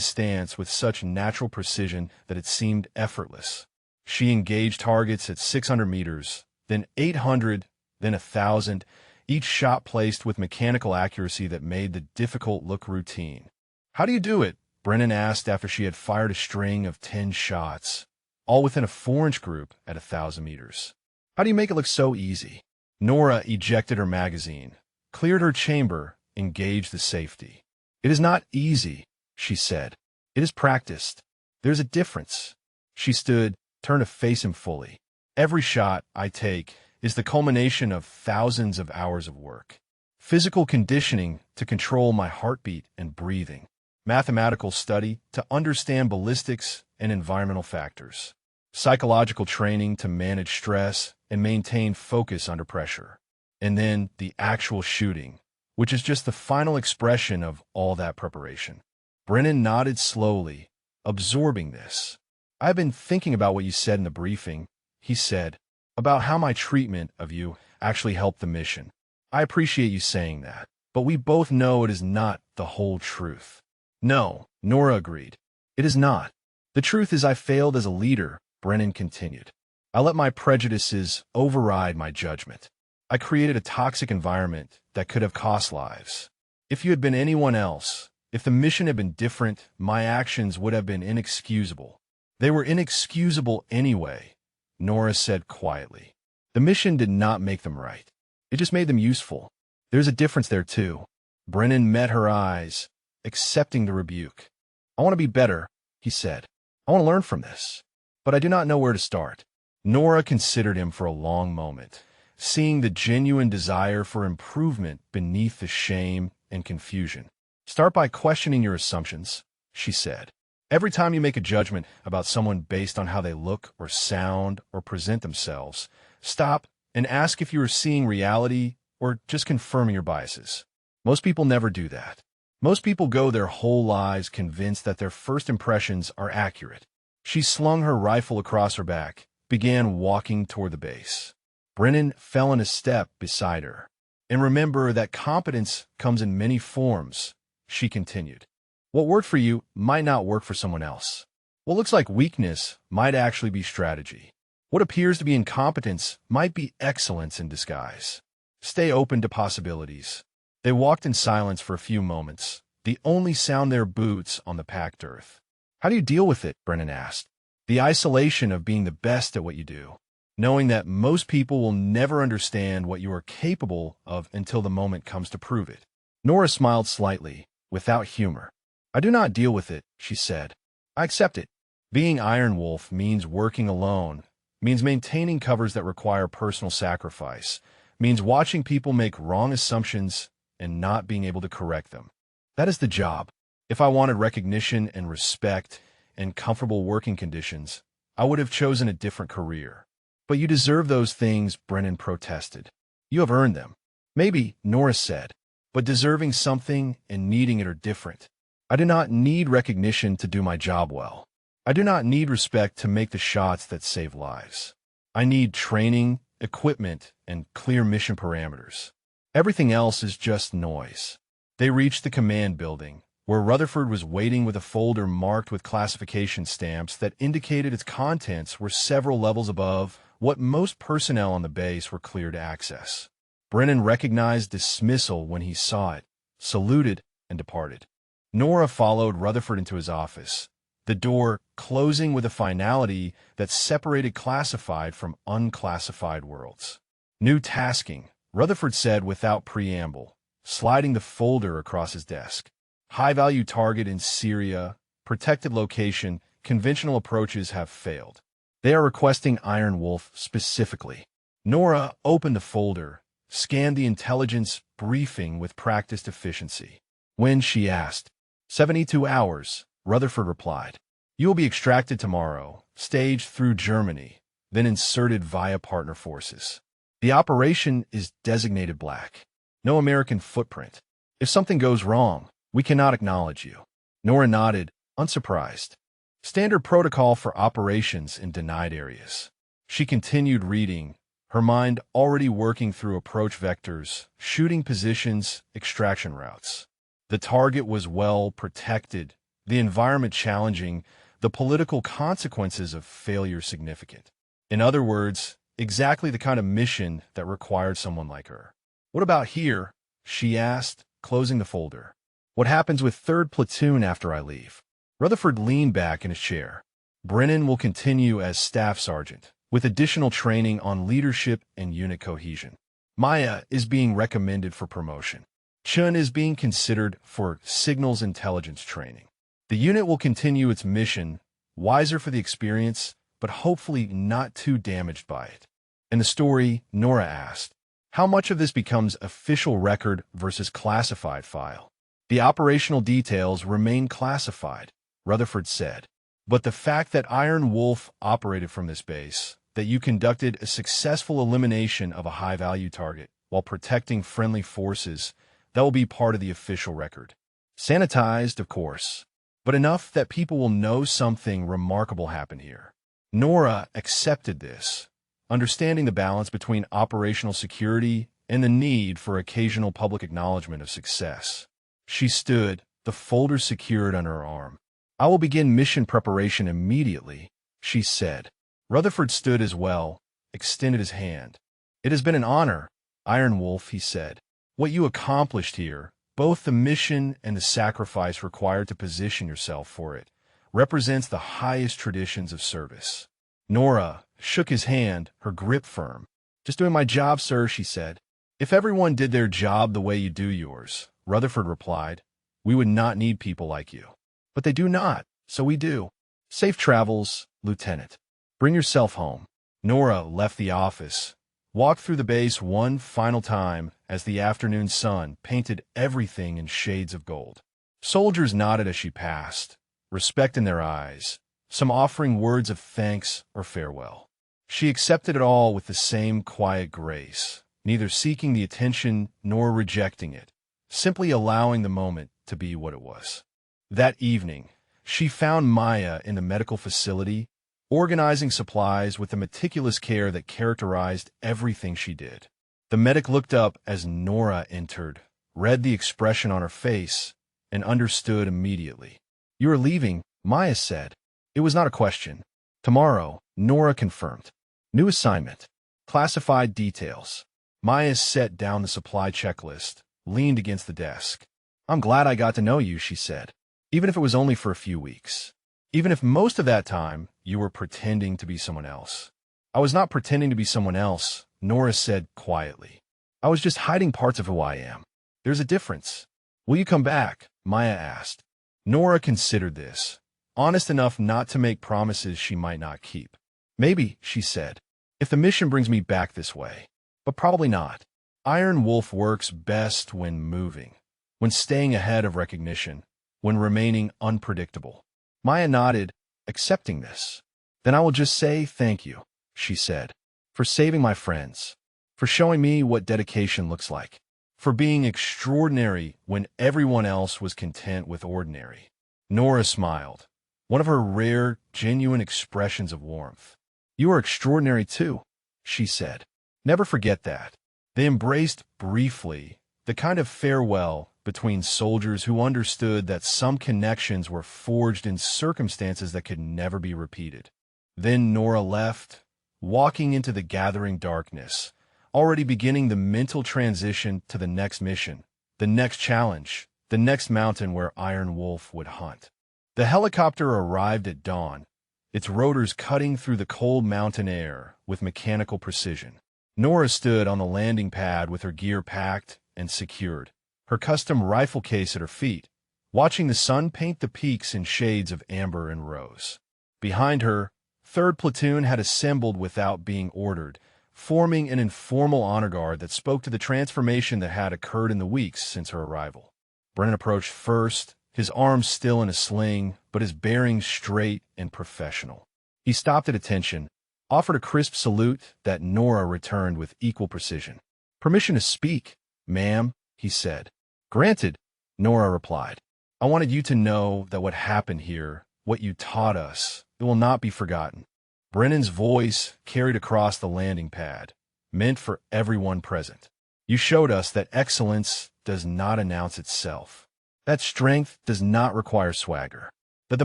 stance with such natural precision that it seemed effortless. She engaged targets at 600 meters, then 800, then 1,000, each shot placed with mechanical accuracy that made the difficult look routine. "How do you do it?" Brennan asked after she had fired a string of 10 shots, all within a 4-inch group at 1,000 meters. "How do you make it look so easy?" Nora ejected her magazine, cleared her chamber, engaged the safety. "It is not easy," she said. "It is practiced. There's a difference." She stood, turned to face him fully. "Every shot I take is the culmination of thousands of hours of work. Physical conditioning to control my heartbeat and breathing. Mathematical study to understand ballistics and environmental factors. Psychological training to manage stress and maintain focus under pressure. And then the actual shooting, which is just the final expression of all that preparation." Brennan nodded slowly, absorbing this. "I've been thinking about what you said in the briefing," he said, "about how my treatment of you actually helped the mission. I appreciate you saying that, but we both know it is not the whole truth." "No," Nora agreed. "It is not. The truth is I failed as a leader," Brennan continued. "I let my prejudices override my judgment. I created a toxic environment that could have cost lives. If you had been anyone else, if the mission had been different, my actions would have been inexcusable." "They were inexcusable anyway," Nora said quietly. "The mission did not make them right. It just made them useful. There's a difference there, too." Brennan met her eyes, accepting the rebuke. "I want to be better," he said. "I want to learn from this. But I do not know where to start." Nora considered him for a long moment, seeing the genuine desire for improvement beneath the shame and confusion. "Start by questioning your assumptions," she said. "Every time you make a judgment about someone based on how they look or sound or present themselves, stop and ask if you are seeing reality or just confirming your biases. Most people never do that. Most people go their whole lives convinced that their first impressions are accurate." She slung her rifle across her back, began walking toward the base. Brennan fell in a step beside her. "And remember that competence comes in many forms," she continued. "What worked for you might not work for someone else. What looks like weakness might actually be strategy. What appears to be incompetence might be excellence in disguise. Stay open to possibilities." They walked in silence for a few moments, the only sound their boots on the packed earth. "How do you deal with it?" Brennan asked. "The isolation of being the best at what you do, knowing that most people will never understand what you are capable of until the moment comes to prove it." Nora smiled slightly, without humor. "I do not deal with it," she said. "I accept it. Being Iron Wolf means working alone, means maintaining covers that require personal sacrifice, means watching people make wrong assumptions and not being able to correct them. That is the job. If I wanted recognition and respect and comfortable working conditions, I would have chosen a different career." "But you deserve those things," Brennan protested. "You have earned them." "Maybe," Nora said, "but deserving something and needing it are different. I do not need recognition to do my job well. I do not need respect to make the shots that save lives. I need training, equipment, and clear mission parameters. Everything else is just noise." They reached the command building, where Rutherford was waiting with a folder marked with classification stamps that indicated its contents were several levels above what most personnel on the base were cleared to access. Brennan recognized dismissal when he saw it, saluted, and departed. Nora followed Rutherford into his office, the door closing with a finality that separated classified from unclassified worlds. "New tasking," Rutherford said without preamble, sliding the folder across his desk. "High-value target in Syria, protected location, conventional approaches have failed. They are requesting Iron Wolf specifically." Nora opened the folder, scanned the intelligence briefing with practiced efficiency. "When?" she asked. 72 hours, Rutherford replied. "You will be extracted tomorrow, staged through Germany, then inserted via partner forces. The operation is designated black. No American footprint. If something goes wrong, we cannot acknowledge you." Nora nodded, unsurprised. "Standard protocol for operations in denied areas." She continued reading, her mind already working through approach vectors, shooting positions, extraction routes. The target was well protected, the environment challenging, the political consequences of failure significant. In other words, exactly the kind of mission that required someone like her. "What about here?" she asked, closing the folder. "What happens with 3rd Platoon after I leave?" Rutherford leaned back in his chair. "Brennan will continue as Staff Sergeant, with additional training on leadership and unit cohesion. Maya is being recommended for promotion. Chun is being considered for signals intelligence training. The unit will continue its mission, wiser for the experience, but hopefully not too damaged by it." In the story, Nora asked, "How much of this becomes official record versus classified file?" "The operational details remain classified," Rutherford said. "But the fact that Iron Wolf operated from this base, that you conducted a successful elimination of a high-value target while protecting friendly forces, that will be part of the official record. Sanitized, of course, but enough that people will know something remarkable happened here." Nora accepted this, understanding the balance between operational security and the need for occasional public acknowledgement of success. She stood, the folder secured under her arm. "I will begin mission preparation immediately," she said. Rutherford stood as well, extended his hand. "It has been an honor, Iron Wolf," he said. "What you accomplished here, both the mission and the sacrifice required to position yourself for it, represents the highest traditions of service." Nora shook his hand, her grip firm. "Just doing my job, sir," she said. "If everyone did their job the way you do yours," Rutherford replied, "we would not need people like you. But they do not, so we do. Safe travels, Lieutenant. Bring yourself home." Nora left the office, walked through the base one final time as the afternoon sun painted everything in shades of gold. Soldiers nodded as she passed, respect in their eyes, some offering words of thanks or farewell. She accepted it all with the same quiet grace, neither seeking the attention nor rejecting it, simply allowing the moment to be what it was. That evening, she found Maya in the medical facility, organizing supplies with the meticulous care that characterized everything she did. The medic looked up as Nora entered, read the expression on her face, and understood immediately. "You are leaving," Maya said. It was not a question. "Tomorrow," Nora confirmed. "New assignment. Classified details." Maya set down the supply checklist, leaned against the desk. "I'm glad I got to know you," she said. "Even if it was only for a few weeks. Even if most of that time you were pretending to be someone else." "I was not pretending to be someone else," Nora said quietly. "I was just hiding parts of who I am. There's a difference." "Will you come back?" Maya asked. Nora considered this, honest enough not to make promises she might not keep. "Maybe," she said, "if the mission brings me back this way. But probably not. Iron Wolf works best when moving, when staying ahead of recognition, when remaining unpredictable." Maya nodded, accepting this. "Then I will just say thank you," she said, "for saving my friends, for showing me what dedication looks like, for being extraordinary when everyone else was content with ordinary." Nora smiled, one of her rare, genuine expressions of warmth. "You are extraordinary too," she said. "Never forget that." They embraced briefly, the kind of farewell between soldiers who understood that some connections were forged in circumstances that could never be repeated. Then Nora left, walking into the gathering darkness, already beginning the mental transition to the next mission, the next challenge, the next mountain where Iron Wolf would hunt. The helicopter arrived at dawn, its rotors cutting through the cold mountain air with mechanical precision. Nora stood on the landing pad with her gear packed and secured, her custom rifle case at her feet, watching the sun paint the peaks in shades of amber and rose. Behind her, 3rd Platoon had assembled without being ordered, forming an informal honor guard that spoke to the transformation that had occurred in the weeks since her arrival. Brennan approached first, his arms still in a sling, but his bearings straight and professional. He stopped at attention, offered a crisp salute that Nora returned with equal precision. "Permission to speak, ma'am," he said. "Granted," Nora replied. "I wanted you to know that what happened here, what you taught us, it will not be forgotten." Brennan's voice carried across the landing pad, meant for everyone present. "You showed us that excellence does not announce itself. that strength does not require swagger, that the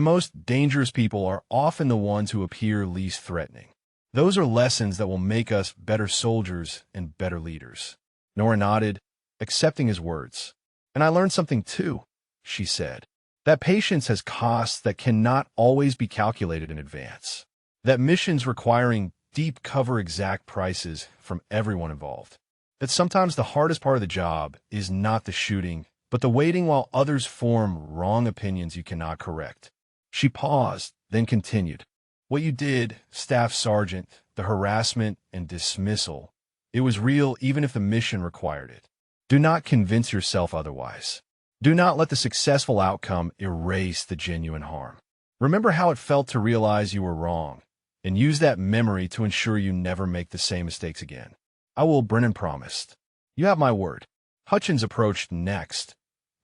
most dangerous people are often the ones who appear least threatening. Those are lessons that will make us better soldiers and better leaders. Nora nodded, accepting his words. And I learned something too, she said. That patience has costs that cannot always be calculated in advance. That missions requiring deep cover exact prices from everyone involved. That sometimes the hardest part of the job is not the shooting, but the waiting while others form wrong opinions you cannot correct. She paused, then continued. What you did, Staff Sergeant, the harassment and dismissal, it was real even if the mission required it. Do not convince yourself otherwise. Do not let the successful outcome erase the genuine harm. Remember how it felt to realize you were wrong, and use that memory to ensure you never make the same mistakes again. I will, Brennan promised. You have my word. Hutchins approached next,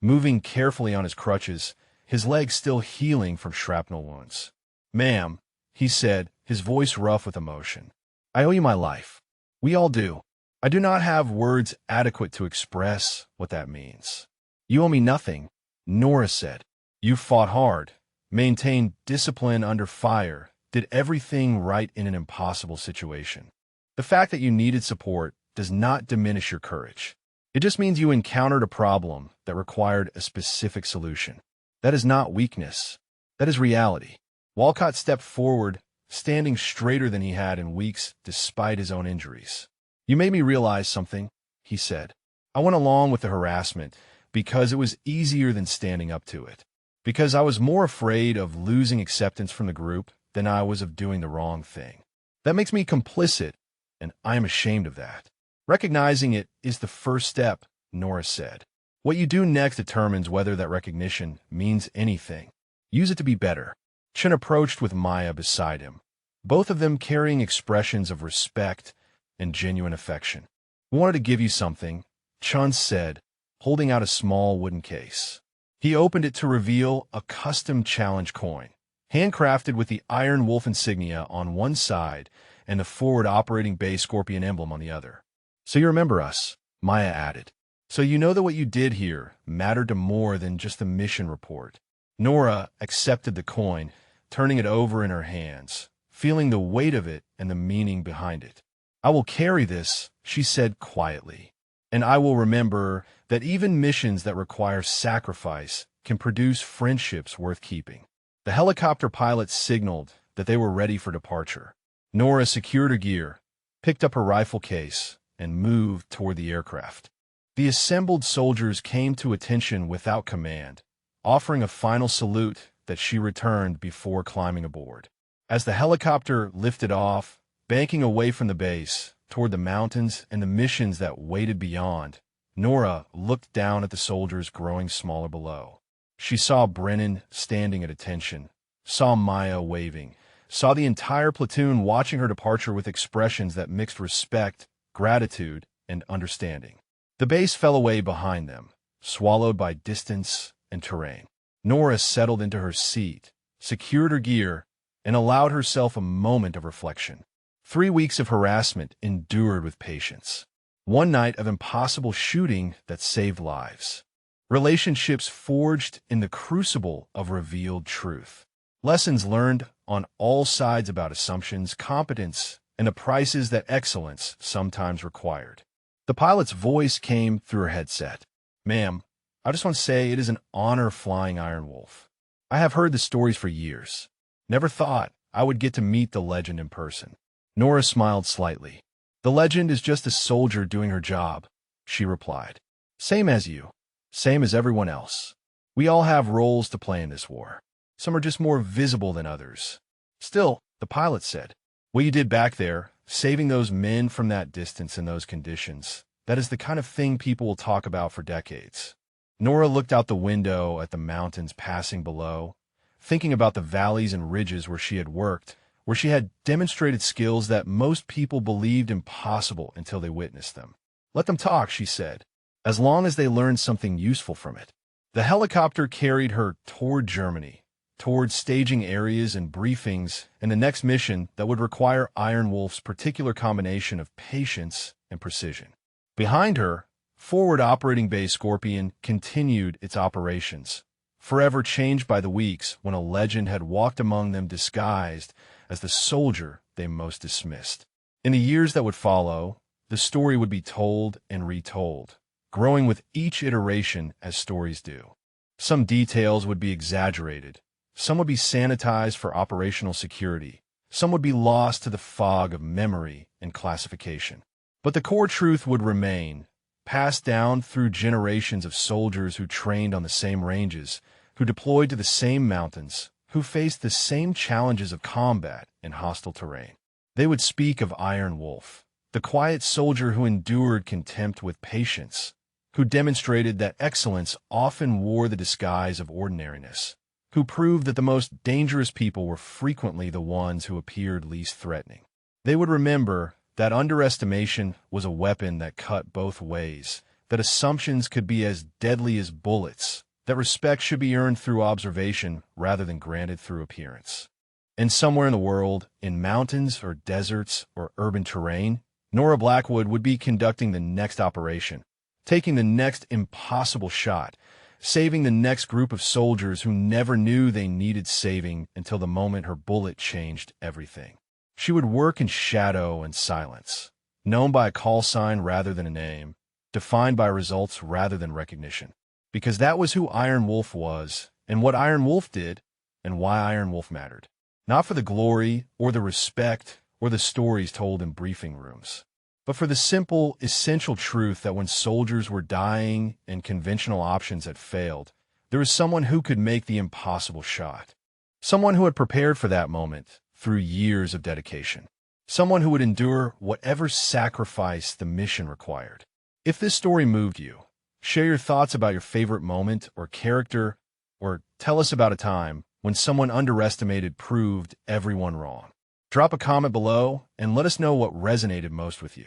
moving carefully on his crutches, his legs still healing from shrapnel wounds. Ma'am, he said, his voice rough with emotion. I owe you my life. We all do. I do not have words adequate to express what that means. You owe me nothing, Nora said. You fought hard, maintained discipline under fire, did everything right in an impossible situation. The fact that you needed support does not diminish your courage. It just means you encountered a problem that required a specific solution. That is not weakness. That is reality. Walcott stepped forward, standing straighter than he had in weeks despite his own injuries. You made me realize something, he said. I went along with the harassment because it was easier than standing up to it. Because I was more afraid of losing acceptance from the group than I was of doing the wrong thing. That makes me complicit, and I am ashamed of that. Recognizing it is the first step, Nora said. What you do next determines whether that recognition means anything. Use it to be better. Chen approached with Maya beside him, both of them carrying expressions of respect and genuine affection. We wanted to give you something, Chen said, holding out a small wooden case. He opened it to reveal a custom challenge coin, handcrafted with the Iron Wolf insignia on one side and the forward operating base Scorpion emblem on the other. So you remember us, Maya added. So you know that what you did here mattered to more than just the mission report. Nora accepted the coin, turning it over in her hands, feeling the weight of it and the meaning behind it. I will carry this, she said quietly, and I will remember that even missions that require sacrifice can produce friendships worth keeping. The helicopter pilots signaled that they were ready for departure. Nora secured her gear, picked up her rifle case, and moved toward the aircraft. The assembled soldiers came to attention without command, offering a final salute that she returned before climbing aboard. As the helicopter lifted off, banking away from the base, toward the mountains and the missions that waited beyond, Nora looked down at the soldiers growing smaller below. She saw Brennan standing at attention, saw Maya waving, saw the entire platoon watching her departure with expressions that mixed respect, gratitude, and understanding. The base fell away behind them, swallowed by distance and terrain. Nora settled into her seat, secured her gear, and allowed herself a moment of reflection. 3 weeks of harassment endured with patience. 1 night of impossible shooting that saved lives. Relationships forged in the crucible of revealed truth. Lessons learned on all sides about assumptions, competence, and the prices that excellence sometimes required. The pilot's voice came through her headset. Ma'am, I just want to say it is an honor flying Iron Wolf. I have heard the stories for years. Never thought I would get to meet the legend in person. Nora smiled slightly. The legend is just a soldier doing her job, she replied. Same as you. Same as everyone else. We all have roles to play in this war. Some are just more visible than others. Still, the pilot said, what you did back there, saving those men from that distance in those conditions, that is the kind of thing people will talk about for decades. Nora looked out the window at the mountains passing below, thinking about the valleys and ridges where she had worked, where she had demonstrated skills that most people believed impossible until they witnessed them. Let them talk, she said, as long as they learned something useful from it. The helicopter carried her toward Germany, toward staging areas and briefings and the next mission that would require Iron Wolf's particular combination of patience and precision. Behind her, Forward Operating Base Scorpion continued its operations, forever changed by the weeks when a legend had walked among them disguised as the soldier they most dismissed. In the years that would follow, the story would be told and retold, growing with each iteration as stories do. Some details would be exaggerated, some would be sanitized for operational security, some would be lost to the fog of memory and classification. But the core truth would remain, passed down through generations of soldiers who trained on the same ranges, who deployed to the same mountains, who faced the same challenges of combat in hostile terrain. They would speak of Iron Wolf, the quiet soldier who endured contempt with patience, who demonstrated that excellence often wore the disguise of ordinariness, who proved that the most dangerous people were frequently the ones who appeared least threatening. They would remember that underestimation was a weapon that cut both ways, that assumptions could be as deadly as bullets, that respect should be earned through observation rather than granted through appearance. And somewhere in the world, in mountains or deserts or urban terrain, Nora Blackwood would be conducting the next operation, taking the next impossible shot, saving the next group of soldiers who never knew they needed saving until the moment her bullet changed everything. She would work in shadow and silence, known by a call sign rather than a name, defined by results rather than recognition. Because that was who Iron Wolf was, and what Iron Wolf did, and why Iron Wolf mattered. Not for the glory, or the respect, or the stories told in briefing rooms, but for the simple, essential truth that when soldiers were dying and conventional options had failed, there was someone who could make the impossible shot. Someone who had prepared for that moment through years of dedication. Someone who would endure whatever sacrifice the mission required. If this story moved you, share your thoughts about your favorite moment or character, or tell us about a time when someone underestimated proved everyone wrong. Drop a comment below and let us know what resonated most with you.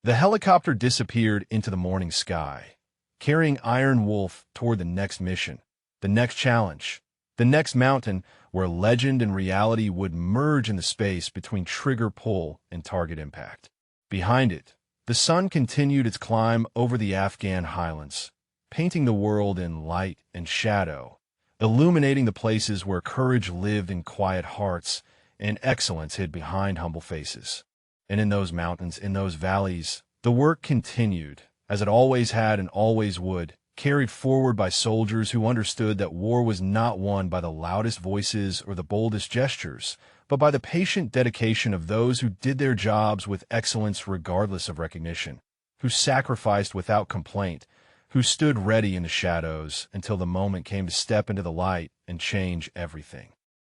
The helicopter disappeared into the morning sky, carrying Iron Wolf toward the next mission, the next challenge, the next mountain where legend and reality would merge in the space between trigger pull and target impact. Behind it, the sun continued its climb over the Afghan highlands, painting the world in light and shadow, illuminating the places where courage lived in quiet hearts and excellence hid behind humble faces. And in those mountains, in those valleys, the work continued, as it always had and always would, carried forward by soldiers who understood that war was not won by the loudest voices or the boldest gestures, but by the patient dedication of those who did their jobs with excellence regardless of recognition, who sacrificed without complaint, who stood ready in the shadows until the moment came to step into the light and change everything.